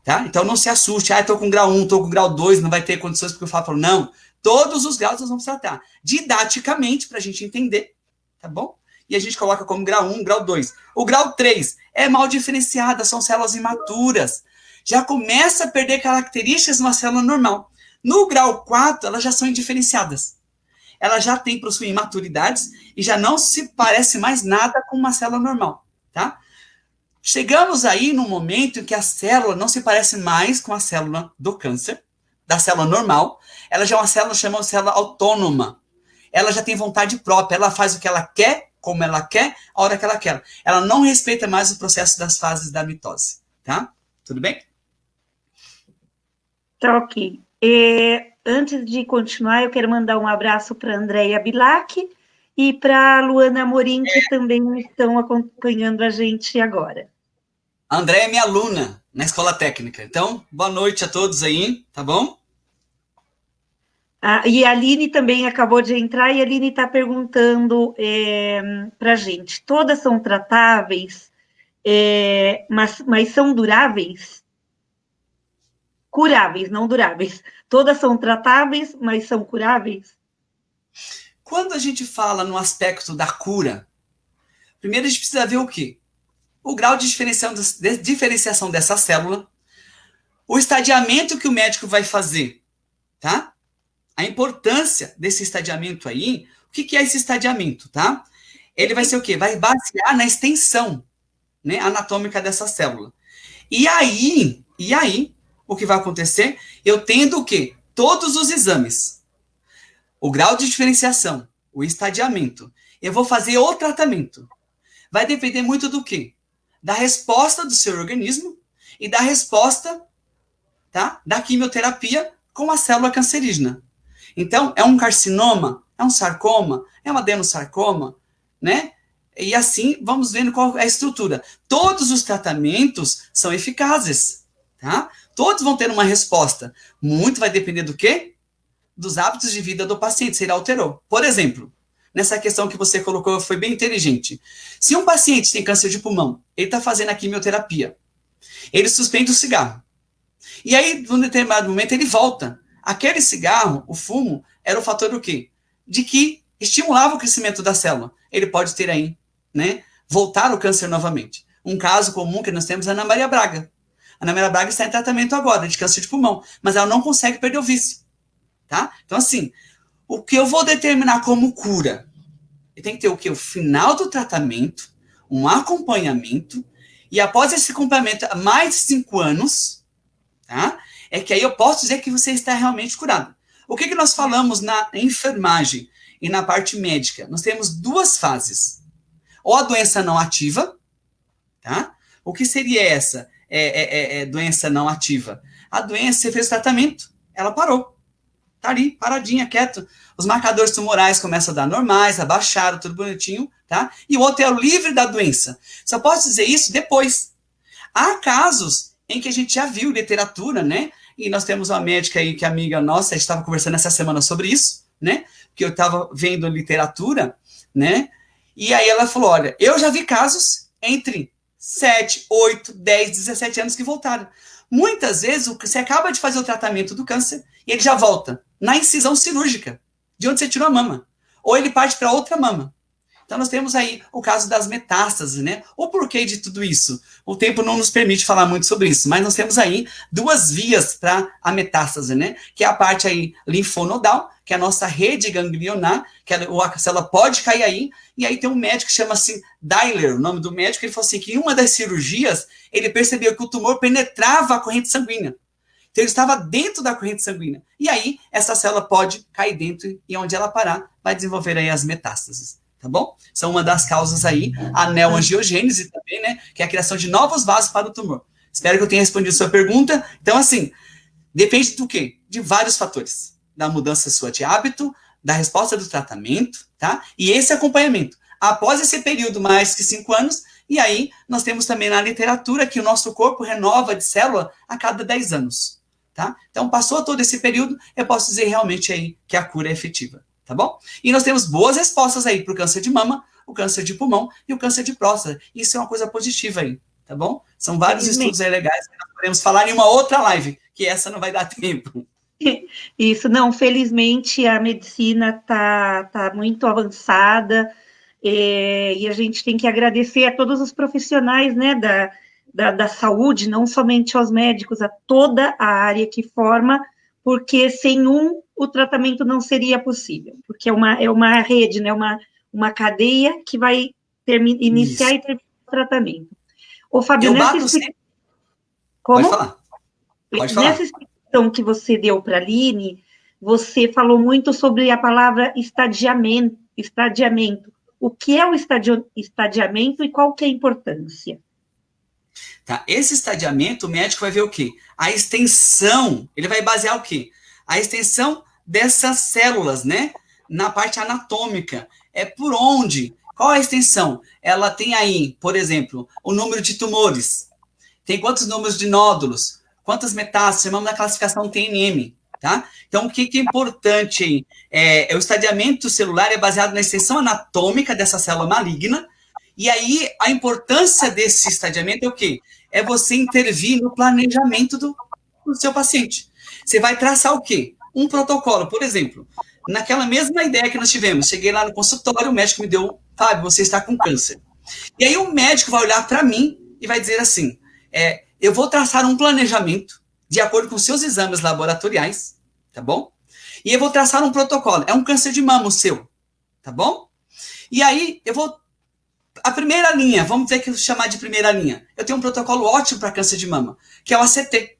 Tá? Então, não se assuste, tô com grau 1, tô com grau 2, não vai ter condições porque eu falo, não, todos os graus nós vamos tratar, didaticamente, para a gente entender, tá bom? E a gente coloca como grau 1, grau 2. O grau 3 é mal diferenciada, são células imaturas. Já começa a perder características de uma célula normal. No grau 4, elas já são indiferenciadas. Elas já possuem imaturidades e já não se parece mais nada com uma célula normal, tá? Chegamos aí no momento em que a célula não se parece mais com a célula do câncer, da célula normal. Ela já é uma célula chamada célula autônoma. Ela já tem vontade própria, ela faz o que ela quer, como ela quer, a hora que ela quer. Ela não respeita mais o processo das fases da mitose, tá? Tudo bem? Tá ok. Antes de continuar, eu quero mandar um abraço para a Andréia Bilac e para a Luana Amorim, que também estão acompanhando a gente agora. A Andréia é minha aluna na escola técnica. Então, boa noite a todos aí, tá bom? E a Aline também acabou de entrar, e a Aline está perguntando para a gente: todas são tratáveis, mas são duráveis? Curáveis, não duráveis. Todas são tratáveis, mas são curáveis? Quando a gente fala no aspecto da cura, primeiro a gente precisa ver o quê? O grau de diferenciação dessa célula, o estadiamento que o médico vai fazer, tá? A importância desse estadiamento aí, o que é esse estadiamento, tá? Ele vai ser o quê? Vai basear na extensão, né, anatômica dessa célula. E aí, o que vai acontecer? Eu tendo o quê? Todos os exames. O grau de diferenciação, o estadiamento. Eu vou fazer o tratamento. Vai depender muito do quê? Da resposta do seu organismo e da resposta, tá, da quimioterapia com a célula cancerígena. Então, é um carcinoma? É um sarcoma? É um adenosarcoma? Né? E assim, vamos vendo qual é a estrutura. Todos os tratamentos são eficazes, tá? Todos vão ter uma resposta. Muito vai depender do quê? Dos hábitos de vida do paciente, se ele alterou. Por exemplo, nessa questão que você colocou, foi bem inteligente. Se um paciente tem câncer de pulmão, ele está fazendo a quimioterapia, ele suspende o cigarro. E aí, num determinado momento, ele volta. Aquele cigarro, o fumo, era o fator do quê? De que estimulava o crescimento da célula. Ele pode ter aí, né, voltar o câncer novamente. Um caso comum que nós temos é a Ana Maria Braga. A Ana Maria Braga está em tratamento agora de câncer de pulmão, mas ela não consegue perder o vício, tá? Então, assim, o que eu vou determinar como cura? Tem que ter o quê? O final do tratamento, um acompanhamento, e após esse acompanhamento, mais de 5 anos, tá? É que aí eu posso dizer que você está realmente curado. O que nós falamos na enfermagem e na parte médica? Nós temos 2 fases. Ou a doença não ativa, tá? O que seria essa doença não ativa? A doença, você fez o tratamento, ela parou. Tá ali, paradinha, quieto. Os marcadores tumorais começam a dar normais, abaixaram, tudo bonitinho, tá? E o outro é o livre da doença. Só posso dizer isso depois. Há casos em que a gente já viu literatura, né? E nós temos uma médica aí, que é amiga nossa, a gente estava conversando essa semana sobre isso, né? Que eu estava vendo literatura, né? E aí ela falou, olha, eu já vi casos entre 7, 8, 10, 17 anos que voltaram. Muitas vezes você acaba de fazer o tratamento do câncer e ele já volta na incisão cirúrgica, de onde você tirou a mama. Ou ele parte para outra mama. Então, nós temos aí o caso das metástases, né? O porquê de tudo isso? O tempo não nos permite falar muito sobre isso, mas nós temos aí 2 vias para a metástase, né? Que é a parte aí linfonodal, que é a nossa rede ganglionar, que a célula pode cair aí, e aí tem um médico que chama assim, Dyler, o nome do médico, ele falou assim, que em uma das cirurgias, ele percebeu que o tumor penetrava a corrente sanguínea. Então, ele estava dentro da corrente sanguínea. E aí, essa célula pode cair dentro e onde ela parar, vai desenvolver aí as metástases. Tá bom? São uma das causas aí, a neoangiogênese também, né? Que é a criação de novos vasos para o tumor. Espero que eu tenha respondido a sua pergunta. Então, assim, depende do quê? De vários fatores. Da mudança sua de hábito, da resposta do tratamento, tá? E esse acompanhamento. Após esse período, mais que 5 anos, e aí nós temos também na literatura que o nosso corpo renova de célula a cada 10 anos, tá? Então, passou todo esse período, eu posso dizer realmente aí que a cura é efetiva. Tá bom? E nós temos boas respostas aí para o câncer de mama, o câncer de pulmão e o câncer de próstata. Isso é uma coisa positiva aí, tá bom? São vários estudos aí legais que nós podemos falar em uma outra live, que essa não vai dar tempo. Isso, não, felizmente a medicina tá muito avançada, e a gente tem que agradecer a todos os profissionais, né, da saúde, não somente aos médicos, a toda a área que forma, porque sem o tratamento não seria possível, porque é uma rede, né, uma cadeia que vai iniciar e terminar o tratamento. Ô, Fábio, Pode falar. Pode falar. Nessa explicação que você deu para a Aline, você falou muito sobre a palavra estadiamento. O que é o estadiamento e qual que é a importância? Tá, esse estadiamento, o médico vai ver o quê? A extensão, ele vai basear o quê? A extensão dessas células, né? Na parte anatômica. é por onde, qual a extensão. Ela tem aí, por exemplo, o número de tumores, tem quantos números de nódulos, quantas metástases, chamamos da classificação TNM, tá? Então, o que é importante aí? O estadiamento celular é baseado na extensão anatômica dessa célula maligna, e aí a importância desse estadiamento é o quê? É você intervir no planejamento do seu paciente. Você vai traçar o quê? Um protocolo, por exemplo, naquela mesma ideia que nós tivemos, cheguei lá no consultório, o médico me deu, Fábio, você está com câncer. E aí o médico vai olhar para mim e vai dizer assim, eu vou traçar um planejamento de acordo com seus exames laboratoriais, tá bom? E eu vou traçar um protocolo. É um câncer de mama o seu, tá bom? E aí eu vou... A primeira linha, vamos dizer que eu chamar de primeira linha. Eu tenho um protocolo ótimo para câncer de mama, que é o ACT,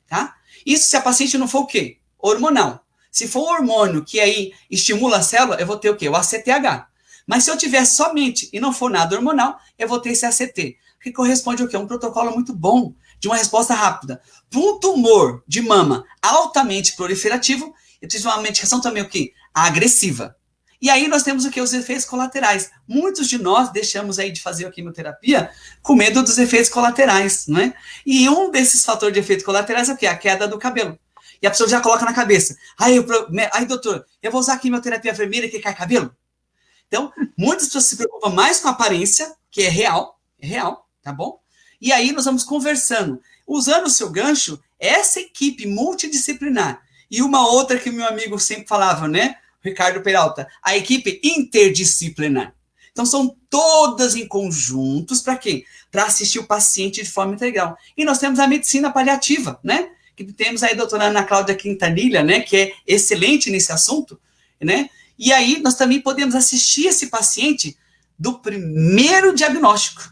tá? Isso se a paciente não for o quê? Hormonal. Se for um hormônio que aí estimula a célula, eu vou ter o quê? O ACTH. Mas se eu tiver somente e não for nada hormonal, eu vou ter esse ACT, que corresponde ao quê? Um protocolo muito bom, de uma resposta rápida. Para um tumor de mama altamente proliferativo, eu preciso de uma medicação também o quê? Agressiva. E aí nós temos o quê? Os efeitos colaterais. Muitos de nós deixamos aí de fazer a quimioterapia com medo dos efeitos colaterais, não é? E um desses fatores de efeitos colaterais é o quê? A queda do cabelo. E a pessoa já coloca na cabeça. Aí doutor, eu vou usar a quimioterapia vermelha que cai cabelo? Então, muitas pessoas se preocupam mais com a aparência, que é real, tá bom? E aí nós vamos conversando. Usando o seu gancho, essa equipe multidisciplinar e uma outra que o meu amigo sempre falava, né? Ricardo Peralta, a equipe interdisciplinar. Então, são todas em conjuntos para quê? Para assistir o paciente de forma integral. E nós temos a medicina paliativa, né? Que temos aí a doutora Ana Cláudia Quintanilha, né? Que é excelente nesse assunto, né? E aí nós também podemos assistir esse paciente do primeiro diagnóstico.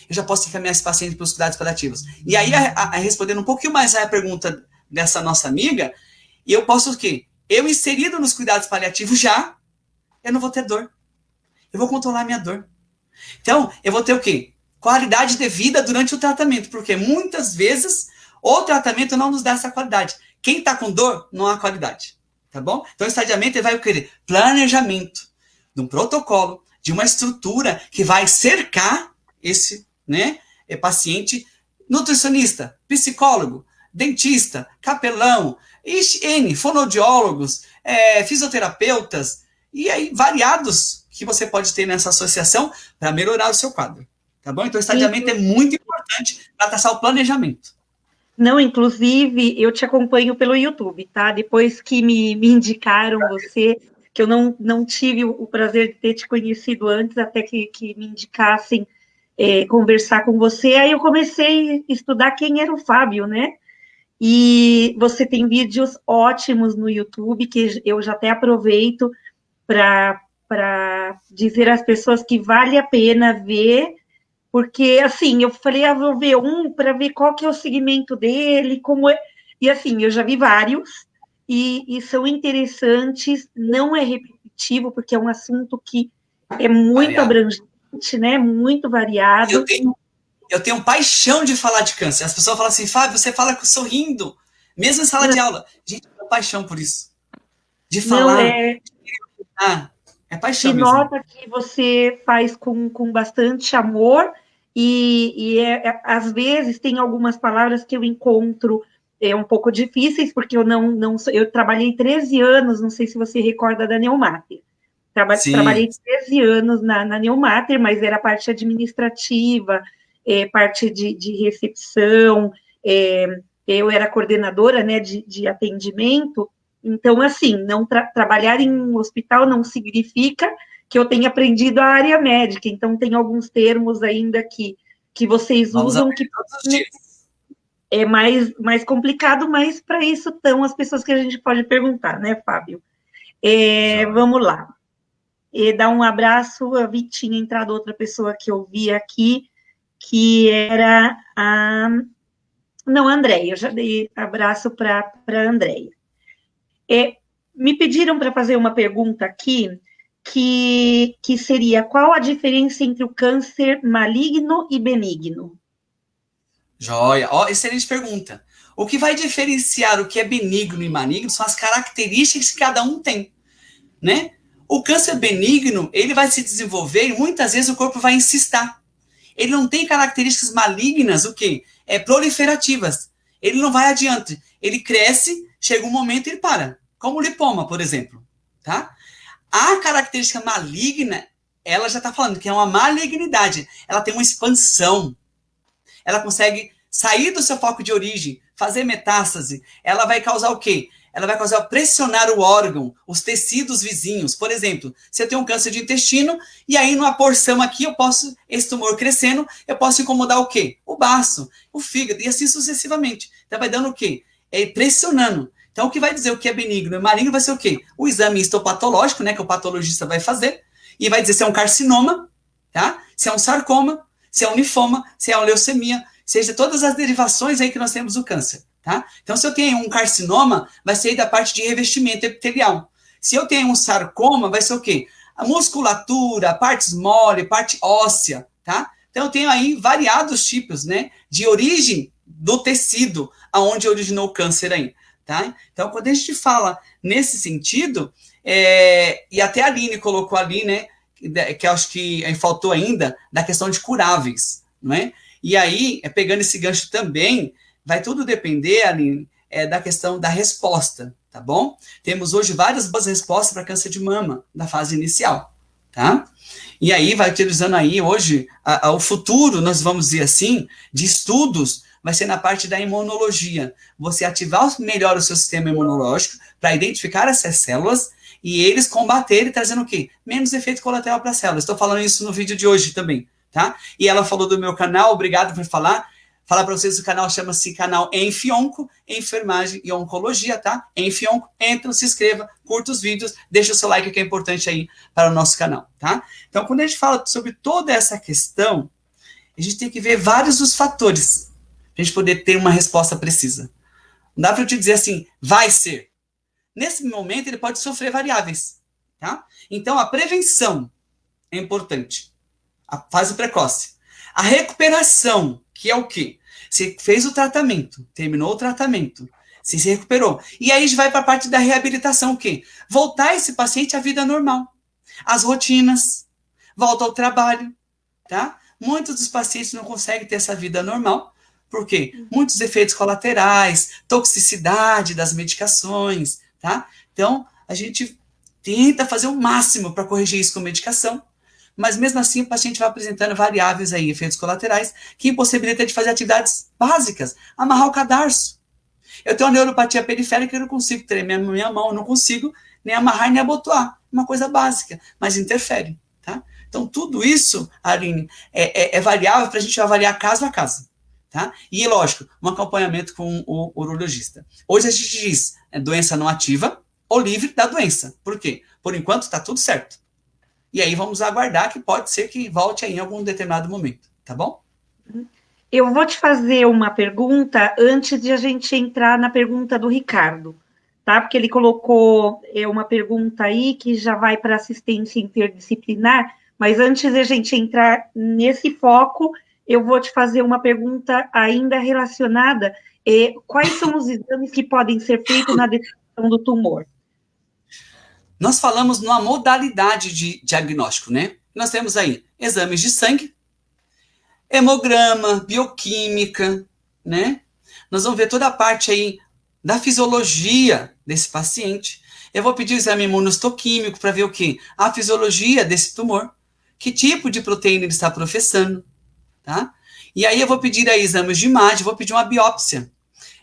Eu já posso encaminhar esse paciente para os cuidados paliativos. E aí, respondendo um pouquinho mais a pergunta dessa nossa amiga, eu posso o quê? Eu inserido nos cuidados paliativos já, eu não vou ter dor. Eu vou controlar a minha dor. Então, eu vou ter o quê? Qualidade de vida durante o tratamento, porque muitas vezes o tratamento não nos dá essa qualidade. Quem está com dor, não há qualidade. Tá bom? Então, o estadiamento vai querer planejamento de um protocolo, de uma estrutura que vai cercar esse, né, paciente, nutricionista, psicólogo, dentista, capelão, fonoaudiólogos, fisioterapeutas, e aí variados que você pode ter nessa associação para melhorar o seu quadro. Tá bom? Então, o estadiamento é muito importante para traçar o planejamento. Não, inclusive, eu te acompanho pelo YouTube, tá? Depois que me indicaram você, que eu não tive o prazer de ter te conhecido antes, até que me indicassem conversar com você, aí eu comecei a estudar quem era o Fábio, né? E você tem vídeos ótimos no YouTube, que eu já até aproveito para dizer às pessoas que vale a pena ver, porque, assim, eu falei, vou ver um para ver qual que é o segmento dele, como é... E, assim, eu já vi vários, e são interessantes, não é repetitivo, porque é um assunto que é muito abrangente, né? Muito variado. Eu tenho paixão de falar de câncer. As pessoas falam assim, Fábio, você fala sorrindo, mesmo em sala de aula. Gente, eu tenho paixão por isso. De falar. É paixão mesmo. Nota que você faz com bastante amor, e às vezes tem algumas palavras que eu encontro um pouco difíceis, porque eu trabalhei 13 anos, não sei se você recorda da Neumater. Trabalhei 13 anos na Neumater, mas era parte administrativa, parte de recepção, eu era coordenadora, né, de atendimento. Então, assim, não trabalhar em um hospital não significa que eu tenha aprendido a área médica. Então, tem alguns termos ainda que vocês usam que é mais complicado, mas para isso estão as pessoas que a gente pode perguntar, né, Fábio? Vamos lá. Dar um abraço, a Vitinha, entrado outra pessoa que eu vi aqui, que era a... Não, a Andréia, eu já dei abraço para a Andréia. Me pediram para fazer uma pergunta aqui, que seria, qual a diferença entre o câncer maligno e benigno? Joia, excelente pergunta. O que vai diferenciar o que é benigno e maligno são as características que cada um tem, né? O câncer benigno, ele vai se desenvolver e muitas vezes o corpo vai insistar. Ele não tem características malignas, o quê? Proliferativas. Ele não vai adiante. Ele cresce, chega um momento e ele para. Como o lipoma, por exemplo. Tá? A característica maligna, ela já está falando que é uma malignidade. Ela tem uma expansão. Ela consegue sair do seu foco de origem, fazer metástase. Ela vai causar o quê? Ela vai causar pressionar o órgão, os tecidos vizinhos. Por exemplo, se eu tenho um câncer de intestino, e aí numa porção aqui, esse tumor crescendo, eu posso incomodar o quê? O baço, o fígado, e assim sucessivamente. Então vai dando o quê? Pressionando. Então o que vai dizer o que é benigno e maligno vai ser o quê? O exame histopatológico, né, que o patologista vai fazer, e vai dizer se é um carcinoma, tá? Se é um sarcoma, se é um linfoma, se é uma leucemia, seja todas as derivações aí que nós temos do câncer. Tá? Então, se eu tenho um carcinoma, vai ser da parte de revestimento epitelial. Se eu tenho um sarcoma, vai ser o quê? A musculatura, partes mole, parte óssea, tá? Então, eu tenho aí variados tipos, né, de origem do tecido aonde originou o câncer aí, tá? Então, quando a gente fala nesse sentido, e até a Aline colocou ali, né, que eu acho que faltou ainda, da questão de curáveis, não é? E aí, pegando esse gancho também, vai tudo depender, Aline, da questão da resposta, tá bom? Temos hoje várias boas respostas para câncer de mama, na fase inicial, tá? E aí, vai utilizando aí, hoje, o futuro, nós vamos dizer assim, de estudos, vai ser na parte da imunologia. Você ativar melhor o seu sistema imunológico para identificar essas células e eles combaterem, trazendo o quê? Menos efeito colateral para as células. Estou falando isso no vídeo de hoje também, tá? E ela falou do meu canal, obrigado por falar para vocês, o canal chama-se canal Enfionco, Enfermagem e Oncologia, tá? Enfionco, entra, se inscreva, curta os vídeos, deixa o seu like que é importante aí para o nosso canal, tá? Então, quando a gente fala sobre toda essa questão, a gente tem que ver vários dos fatores para a gente poder ter uma resposta precisa. Não dá para eu te dizer assim, vai ser. Nesse momento, ele pode sofrer variáveis, tá? Então, a prevenção é importante. A fase precoce. A recuperação, que é o quê? Você fez o tratamento, terminou o tratamento, você se recuperou. E aí a gente vai para a parte da reabilitação, o quê? Voltar esse paciente à vida normal. As rotinas, volta ao trabalho, tá? Muitos dos pacientes não conseguem ter essa vida normal. Por quê? Muitos efeitos colaterais, toxicidade das medicações, tá? Então, a gente tenta fazer o máximo para corrigir isso com medicação, mas mesmo assim o paciente vai apresentando variáveis aí, efeitos colaterais, que impossibilitam de fazer atividades básicas, amarrar o cadarço. Eu tenho uma neuropatia periférica, eu não consigo tremer minha mão, eu não consigo nem amarrar nem abotoar, uma coisa básica, mas interfere, tá? Então tudo isso, Aline, é variável para a gente avaliar caso a caso, tá? E lógico, um acompanhamento com o urologista. Hoje a gente diz, doença não ativa ou livre da doença. Por quê? Por enquanto está tudo certo. E aí vamos aguardar que pode ser que volte aí em algum determinado momento, tá bom? Eu vou te fazer uma pergunta antes de a gente entrar na pergunta do Ricardo, tá? Porque ele colocou uma pergunta aí que já vai para assistência interdisciplinar, mas antes de a gente entrar nesse foco, eu vou te fazer uma pergunta ainda relacionada. Quais são os exames que podem ser feitos na detecção do tumor? Nós falamos numa modalidade de diagnóstico, né? Nós temos aí exames de sangue, hemograma, bioquímica, né? Nós vamos ver toda a parte aí da fisiologia desse paciente. Eu vou pedir o exame imunohistoquímico para ver o quê? A fisiologia desse tumor, que tipo de proteína ele está professando, tá? E aí eu vou pedir aí exames de imagem, vou pedir uma biópsia.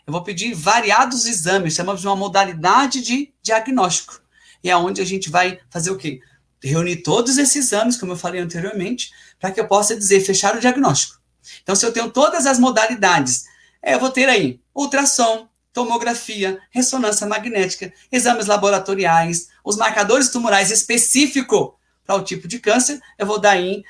Eu vou pedir variados exames, chamamos de uma modalidade de diagnóstico. E é onde a gente vai fazer o quê? Reunir todos esses exames, como eu falei anteriormente, para que eu possa dizer, fechar o diagnóstico. Então, se eu tenho todas as modalidades, eu vou ter aí ultrassom, tomografia, ressonância magnética, exames laboratoriais, os marcadores tumorais específicos para o tipo de câncer. Eu vou dar aí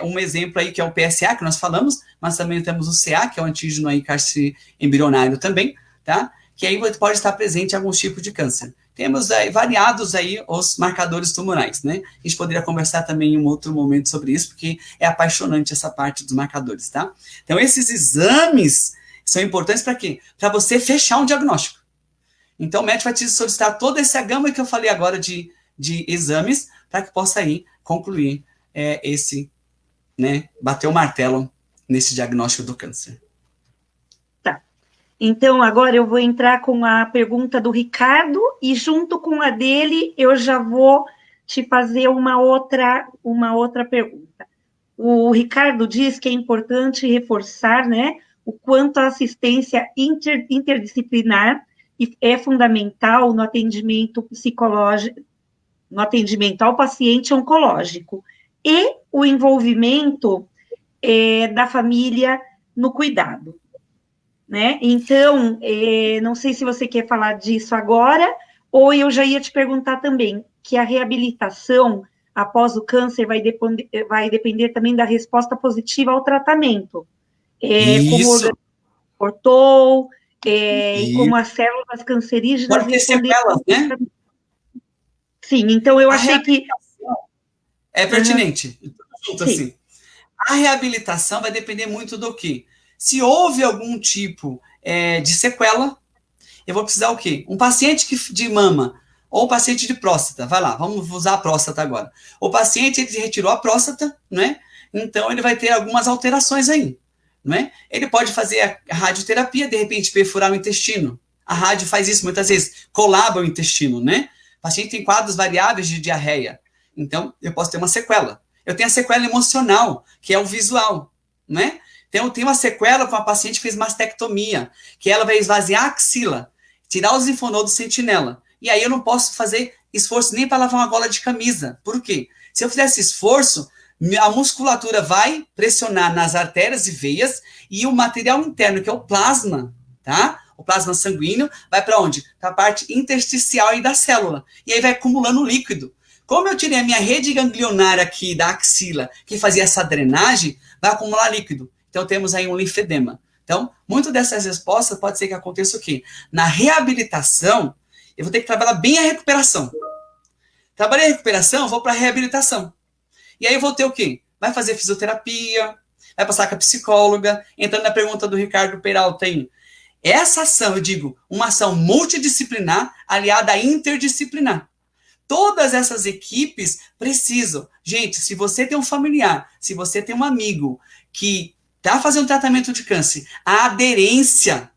um exemplo aí, que é o PSA, que nós falamos, mas também temos o CA, que é o antígeno aí carcinoembrionário também, tá? Que aí pode estar presente em alguns tipos de câncer. Temos variados aí os marcadores tumorais, né? A gente poderia conversar também em um outro momento sobre isso, porque é apaixonante essa parte dos marcadores, tá? Então, esses exames são importantes para quê? Para você fechar um diagnóstico. Então, o médico vai te solicitar toda essa gama que eu falei agora de de exames para que possa aí concluir esse, né, bater o martelo nesse diagnóstico do câncer. Tá. Então, agora eu vou entrar com a pergunta do Ricardo e junto com a dele eu já vou te fazer uma outra pergunta. O Ricardo diz que é importante reforçar, né, o quanto a assistência interdisciplinar é fundamental no atendimento psicológico, no atendimento ao paciente oncológico e o envolvimento da família no cuidado, né? Então, não sei se você quer falar disso agora, ou eu já ia te perguntar também, que a reabilitação após o câncer vai depender também da resposta positiva ao tratamento, como o organismo cortou, e como as células cancerígenas pode ter responderam. sequelas, né? Sim, então eu A achei que... é pertinente, junto Sim. assim. A reabilitação vai depender muito do quê? Se houve algum tipo de sequela, eu vou precisar o quê? Um paciente de mama ou um paciente de próstata, vai lá, vamos usar a próstata agora. O paciente, ele retirou a próstata, né? Então, ele vai ter algumas alterações aí, né? Ele pode fazer a radioterapia, de repente, perfurar o intestino. A rádio faz isso muitas vezes, colaba o intestino, né? O paciente tem quadros variáveis de diarreia. Então, eu posso ter uma sequela. Eu tenho a sequela emocional, que é o visual, né? Então, eu tenho uma sequela com a paciente que fez mastectomia, que ela vai esvaziar a axila, tirar os linfonodos sentinela. E aí eu não posso fazer esforço nem para lavar uma gola de camisa. Por quê? Se eu fizer esse esforço, a musculatura vai pressionar nas artérias e veias e o material interno, que é o plasma, tá? O plasma sanguíneo, vai para onde? Para a parte intersticial aí da célula. E aí vai acumulando líquido. Como eu tirei a minha rede ganglionar aqui da axila, que fazia essa drenagem, vai acumular líquido. Então temos aí um linfedema. Então, muito dessas respostas pode ser que aconteça o quê? Na reabilitação, eu vou ter que trabalhar bem a recuperação. Trabalhei a recuperação, vou para a reabilitação. E aí eu vou ter o quê? Vai fazer fisioterapia, vai passar com a psicóloga. Entrando na pergunta do Ricardo Peralta aí. Essa ação, eu digo, uma ação multidisciplinar aliada à interdisciplinar. Todas essas equipes precisam. Gente, se você tem um familiar, se você tem um amigo que está fazendo tratamento de câncer, a aderência,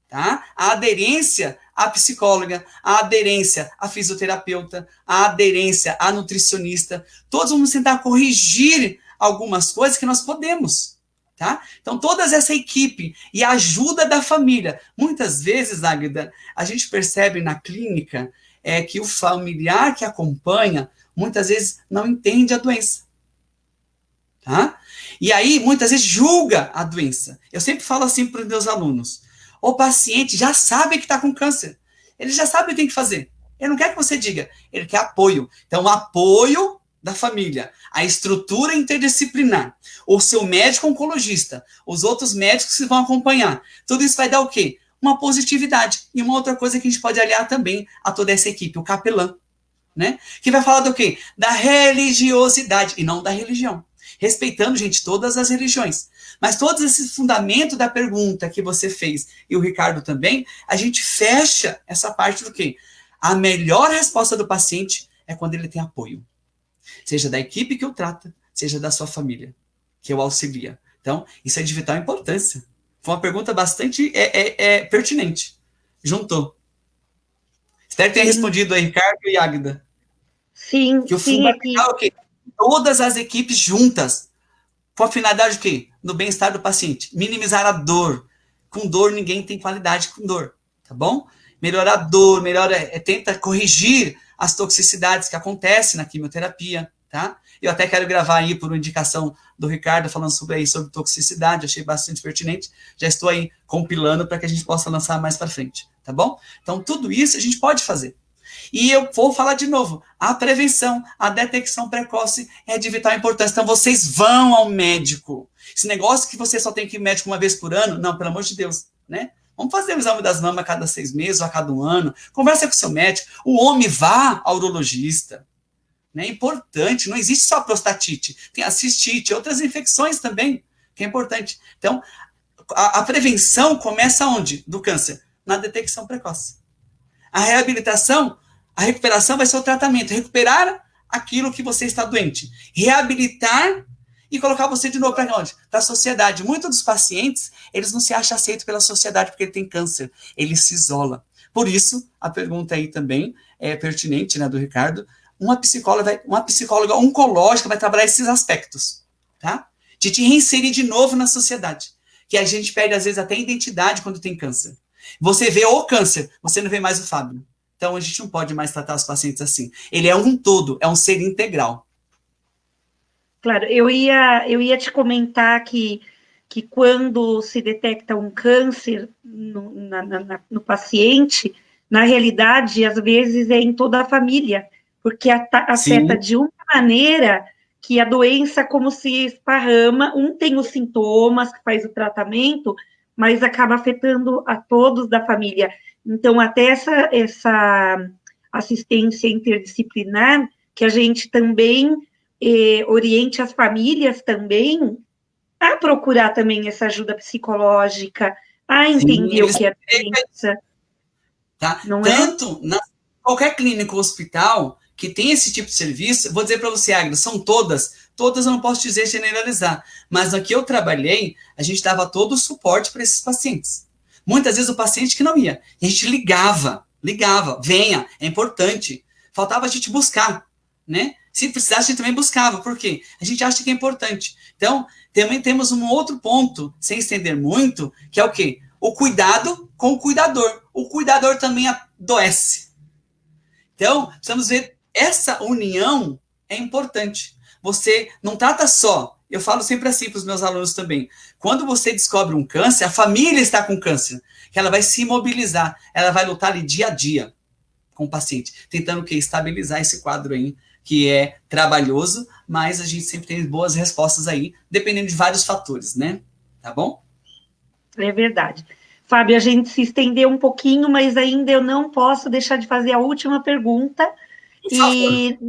tá? A aderência à psicóloga, a aderência à fisioterapeuta, a aderência à nutricionista, todos vamos tentar corrigir algumas coisas que nós podemos, tá? Então, toda essa equipe e a ajuda da família. Muitas vezes, Águida, a gente percebe na clínica que o familiar que acompanha, muitas vezes, não entende a doença. Tá? E aí, muitas vezes, julga a doença. Eu sempre falo assim para os meus alunos. O paciente já sabe que está com câncer. Ele já sabe o que tem que fazer. Ele não quer que você diga. Ele quer apoio. Então, o apoio da família, a estrutura interdisciplinar, o seu médico oncologista, os outros médicos que vão acompanhar. Tudo isso vai dar o quê? Uma positividade. E uma outra coisa que a gente pode aliar também a toda essa equipe, o capelã, né? Que vai falar do quê? Da religiosidade e não da religião. Respeitando, gente, todas as religiões. Mas todos esses fundamentos da pergunta que você fez, e o Ricardo também, a gente fecha essa parte do quê? A melhor resposta do paciente é quando ele tem apoio. Seja da equipe que o trata, seja da sua família, que o auxilia. Então, isso é de vital importância. Foi uma pergunta bastante pertinente. Juntou. Espero que tenha respondido aí, Ricardo e Águida. Sim, que o sim, fundamental é o quê? Todas as equipes juntas. Com a finalidade do quê? No bem-estar do paciente. Minimizar a dor. Com dor, ninguém tem qualidade com dor. Tá bom? Melhorar a dor, tenta corrigir as toxicidades que acontecem na quimioterapia. Tá? Eu até quero gravar aí por uma indicação do Ricardo falando sobre toxicidade, achei bastante pertinente. Já estou aí compilando para que a gente possa lançar mais para frente, tá bom? Então, tudo isso a gente pode fazer. E eu vou falar de novo, a prevenção, a detecção precoce é de vital importância. Então, vocês vão ao médico. Esse negócio que você só tem que ir ao médico uma vez por ano, não, pelo amor de Deus, né? Vamos fazer o exame das mamas a cada 6 meses ou a cada 1 ano. Conversa com o seu médico. O homem vá ao urologista. É importante, não existe só prostatite, tem a cistite, outras infecções também, que é importante. Então, a prevenção começa onde? Do câncer? Na detecção precoce. A reabilitação, A recuperação vai ser o tratamento, recuperar aquilo que você está doente, reabilitar e colocar você de novo para onde? Para a sociedade. Muitos dos pacientes, eles não se acham aceitos pela sociedade porque ele tem câncer, ele se isola. Por isso, a pergunta aí também é pertinente, né, do Ricardo. Uma psicóloga oncológica vai trabalhar esses aspectos, tá? De te reinserir de novo na sociedade. Que a gente perde, às vezes, até a identidade quando tem câncer. Você vê o câncer, você não vê mais o Fábio. Então, a gente não pode mais tratar os pacientes assim. Ele é um todo, é um ser integral. Claro, eu ia te comentar que quando se detecta um câncer no paciente, na realidade, às vezes é em toda a família, porque afeta Sim. de uma maneira que a doença como se esparrama, um tem os sintomas, que faz o tratamento, mas acaba afetando a todos da família. Então, até essa assistência interdisciplinar, que a gente também oriente as famílias também a procurar também essa ajuda psicológica, a Sim, entender o eles que é a doença, tá? não é? Tanto na qualquer clínica ou hospital que tem esse tipo de serviço, vou dizer para você, Agnes, são todas eu não posso dizer generalizar, mas aqui eu trabalhei, a gente dava todo o suporte para esses pacientes. Muitas vezes o paciente que não ia, a gente ligava, venha, é importante. Faltava a gente buscar, né? Se precisasse, a gente também buscava, porque a gente acha que é importante. Então, também temos um outro ponto, sem estender muito, que é o quê? O cuidado com o cuidador. O cuidador também adoece. Então, precisamos ver, essa união é importante. Você não trata só, eu falo sempre assim para os meus alunos também, quando você descobre um câncer, a família está com câncer, que ela vai se mobilizar, ela vai lutar ali dia a dia com o paciente, tentando o quê? Estabilizar esse quadro aí, que é trabalhoso, mas a gente sempre tem boas respostas aí, dependendo de vários fatores, né? Tá bom? É verdade. Fábio, a gente se estendeu um pouquinho, mas ainda eu não posso deixar de fazer a última pergunta, Por favor. e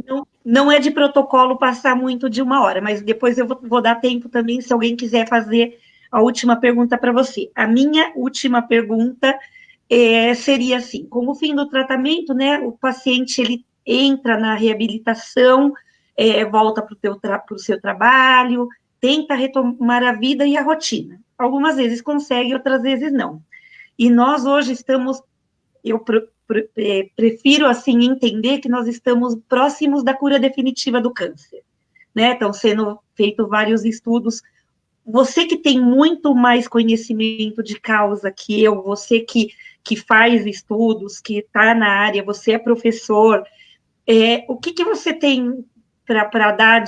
não é de protocolo passar muito de uma hora, mas depois eu vou dar tempo também, se alguém quiser fazer a última pergunta para você. A minha última pergunta seria assim, com o fim do tratamento, né, o paciente ele entra na reabilitação, volta para o seu trabalho, tenta retomar a vida e a rotina. Algumas vezes consegue, outras vezes não. E nós hoje estamos, eu prefiro assim entender que nós estamos próximos da cura definitiva do câncer, né? Estão sendo feitos vários estudos. Você que tem muito mais conhecimento de causa que eu, você que faz estudos, que está na área, você é professor, o que você tem para dar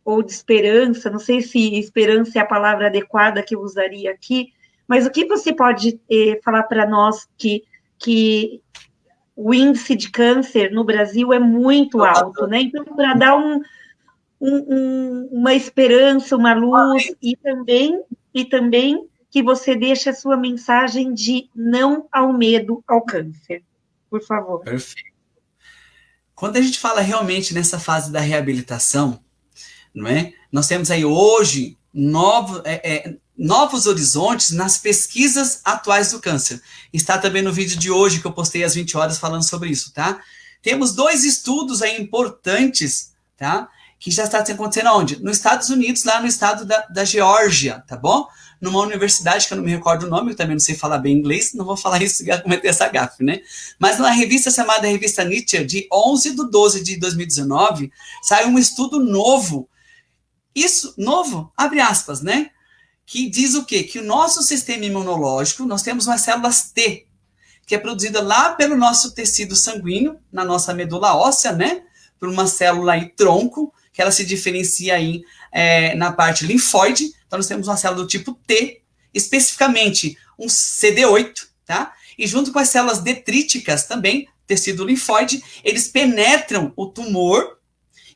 ou de esperança, não sei se esperança é a palavra adequada que eu usaria aqui, mas o que você pode falar para nós que o índice de câncer no Brasil é muito alto, né? Então, para dar uma esperança, uma luz, e também que você deixe a sua mensagem de não ao medo ao câncer, por favor. Perfeito. Quando a gente fala realmente nessa fase da reabilitação, não é? Nós temos aí hoje novos horizontes nas pesquisas atuais do câncer. Está também no vídeo de hoje que eu postei às 20 horas falando sobre isso, tá? Temos 2 estudos aí importantes, tá? Que já está acontecendo onde? Nos Estados Unidos, lá no estado da Geórgia, tá bom? Numa universidade que eu não me recordo o nome, eu também não sei falar bem inglês, não vou falar isso e cometer essa gafe, né? Mas numa revista chamada Revista Nature, de 11/12/2019, saiu um estudo novo. Isso, novo, abre aspas, né? Que diz o quê? Que o nosso sistema imunológico, nós temos umas células T, que é produzida lá pelo nosso tecido sanguíneo, na nossa medula óssea, né? Por uma célula aí, tronco, que ela se diferencia aí na parte linfóide. Então, nós temos uma célula do tipo T, especificamente um CD8, tá? E junto com as células detríticas também, tecido linfóide, eles penetram o tumor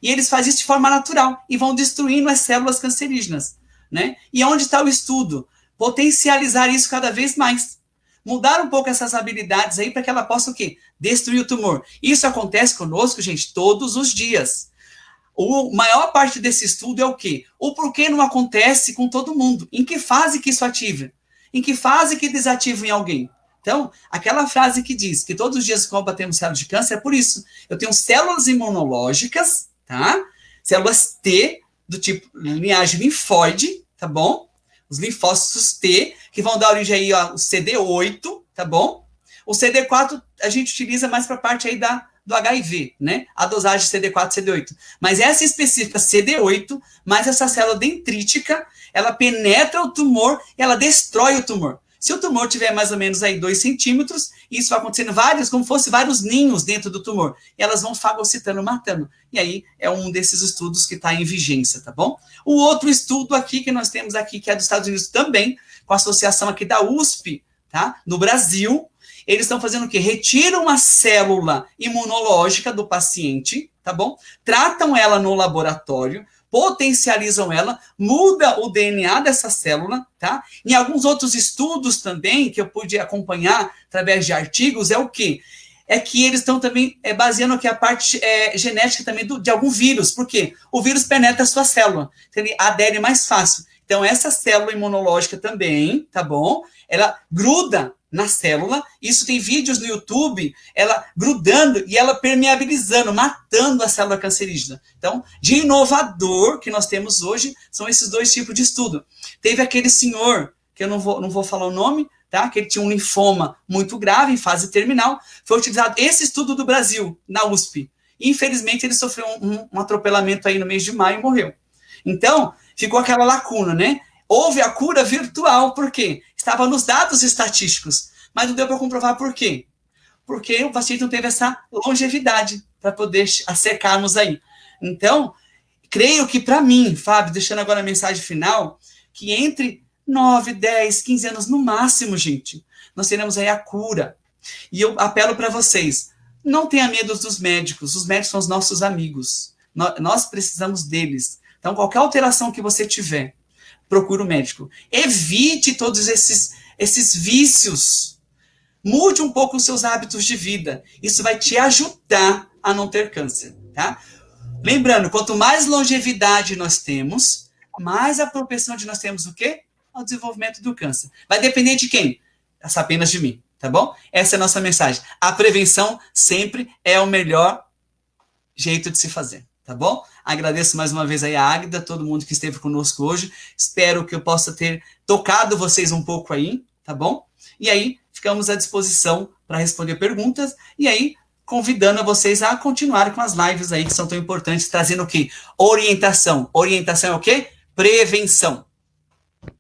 e eles fazem isso de forma natural e vão destruindo as células cancerígenas, né? E onde está o estudo? Potencializar isso cada vez mais. Mudar um pouco essas habilidades aí para que ela possa o quê? Destruir o tumor. Isso acontece conosco, gente, todos os dias. A maior parte desse estudo é o quê? O porquê não acontece com todo mundo. Em que fase que isso ativa? Em que fase que desativa em alguém? Então, aquela frase que diz que todos os dias combatemos células de câncer é por isso. Eu tenho células imunológicas, tá? Células T, do tipo linhagem linfóide, tá bom? Os linfócitos T, que vão dar origem aí ao CD8, tá bom? O CD4 a gente utiliza mais para a parte aí do HIV, né? A dosagem CD4 e CD8. Mas essa específica CD8, mais essa célula dendrítica, ela penetra o tumor e ela destrói o tumor. Se o tumor tiver mais ou menos aí 2 centímetros, isso vai acontecendo vários, como fosse vários ninhos dentro do tumor. E elas vão fagocitando, matando. E aí é um desses estudos que está em vigência, tá bom? O outro estudo aqui que nós temos aqui, que é dos Estados Unidos também, com a associação aqui da USP, tá? No Brasil, eles estão fazendo o quê? Retiram a célula imunológica do paciente, tá bom? Tratam ela no laboratório, potencializam ela, muda o DNA dessa célula, tá? Em alguns outros estudos também, que eu pude acompanhar através de artigos, é o quê? É que eles estão também baseando aqui a parte genética também de algum vírus. Por quê? O vírus penetra a sua célula, então ele adere mais fácil. Então, essa célula imunológica também, tá bom? Ela gruda na célula, isso tem vídeos no YouTube, ela grudando e ela permeabilizando, matando a célula cancerígena. Então, de inovador que nós temos hoje, são esses dois tipos de estudo. Teve aquele senhor, que eu não vou falar o nome, tá? Que ele tinha um linfoma muito grave, em fase terminal, foi utilizado esse estudo do Brasil, na USP. Infelizmente, ele sofreu um atropelamento aí no mês de maio e morreu. Então, ficou aquela lacuna, né? Houve a cura virtual, por quê? Estava nos dados estatísticos, mas não deu para comprovar por quê. Porque o paciente não teve essa longevidade para poder acercarmos aí. Então, creio que para mim, Fábio, deixando agora a mensagem final, que entre 9, 10, 15 anos no máximo, gente, nós teremos aí a cura. E eu apelo para vocês, não tenha medo dos médicos, os médicos são os nossos amigos, nós precisamos deles. Então, qualquer alteração que você tiver, procure o médico. Evite todos esses vícios. Mude um pouco os seus hábitos de vida. Isso vai te ajudar a não ter câncer, tá? Lembrando, quanto mais longevidade nós temos, mais a propensão de nós temos o quê? Ao desenvolvimento do câncer. Vai depender de quem? Apenas de mim, tá bom? Essa é a nossa mensagem. A prevenção sempre é o melhor jeito de se fazer, tá bom? Agradeço mais uma vez aí a Águida, todo mundo que esteve conosco hoje. Espero que eu possa ter tocado vocês um pouco aí, tá bom? E aí, ficamos à disposição para responder perguntas. E aí, convidando vocês a continuarem com as lives aí, que são tão importantes, trazendo o quê? Orientação. Orientação é o quê? Prevenção.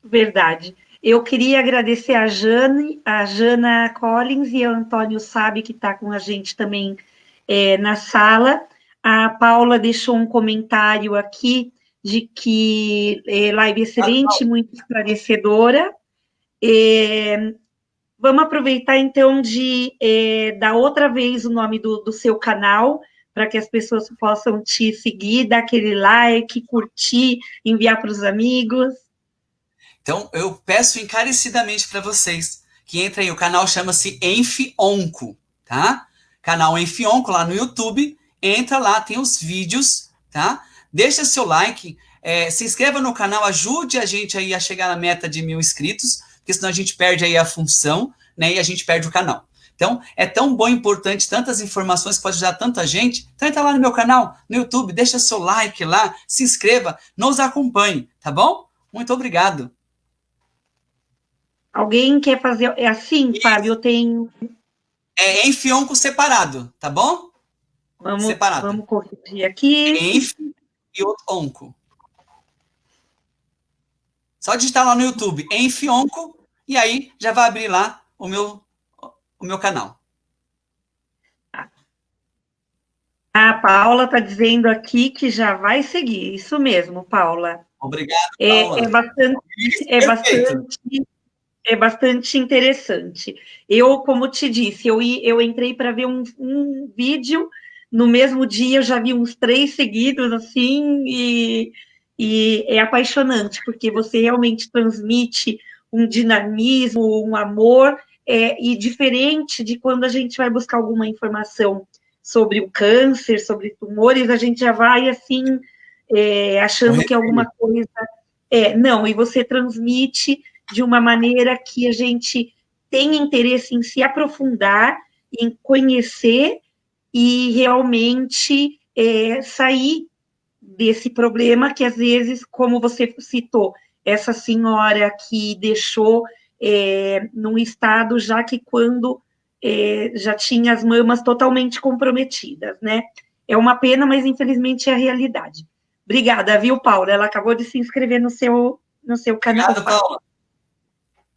Verdade. Eu queria agradecer a Jana Collins e ao Antônio Sabe, que está com a gente também na sala. A Paula deixou um comentário aqui de que live excelente, muito esclarecedora. Vamos aproveitar, então, de dar outra vez o nome do seu canal, para que as pessoas possam te seguir, dar aquele like, curtir, enviar para os amigos. Então, eu peço encarecidamente para vocês que entrem aí, o canal chama-se EnfOnco, tá? Canal EnfOnco lá no YouTube. Entra lá, tem os vídeos, tá? Deixa seu like, se inscreva no canal, ajude a gente aí a chegar na meta de 1000 inscritos, porque senão a gente perde aí a função, né? E a gente perde o canal. Então, é tão bom e importante, tantas informações que pode ajudar tanta gente. Então, entra lá no meu canal, no YouTube, deixa seu like lá, se inscreva, nos acompanhe, tá bom? Muito obrigado. Alguém quer fazer... É assim, Fábio, eu tenho... É EnfOnco separado, tá bom? Separado. Vamos corrigir aqui. Enf e outro onco. Só digitar lá no YouTube, EnfOnco, e aí já vai abrir lá o meu canal. A Paula está dizendo aqui que já vai seguir. Isso mesmo, Paula. Obrigado, Paula. É bastante interessante. Eu, como te disse, eu entrei para ver um vídeo, no mesmo dia eu já vi uns 3 seguidos, assim, e é apaixonante, porque você realmente transmite um dinamismo, um amor, e diferente de quando a gente vai buscar alguma informação sobre o câncer, sobre tumores, a gente já vai, assim, achando que alguma coisa... Não, e você transmite de uma maneira que a gente tenha interesse em se aprofundar, em conhecer e realmente sair desse problema que, às vezes, como você citou, essa senhora que deixou num estado já que quando já tinha as mamas totalmente comprometidas, né? É uma pena, mas infelizmente é a realidade. Obrigada, viu, Paula? Ela acabou de se inscrever no seu canal. Obrigado, Paula.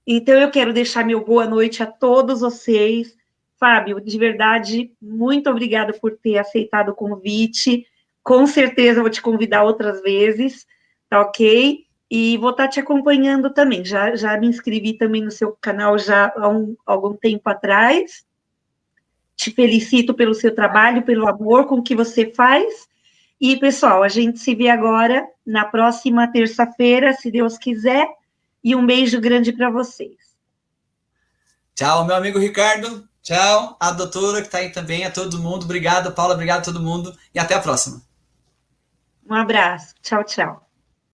Então, eu quero deixar meu boa noite a todos vocês. Fábio, de verdade, muito obrigada por ter aceitado o convite. Com certeza vou te convidar outras vezes, tá ok? E vou estar te acompanhando também. Já me inscrevi também no seu canal já há algum tempo atrás. Te felicito pelo seu trabalho, pelo amor com que você faz. E, pessoal, a gente se vê agora na próxima terça-feira, se Deus quiser. E um beijo grande para vocês. Tchau, meu amigo Ricardo. Tchau, a doutora que está aí também, a todo mundo. Obrigado, Paula. Obrigado a todo mundo. E até a próxima. Um abraço. Tchau, tchau.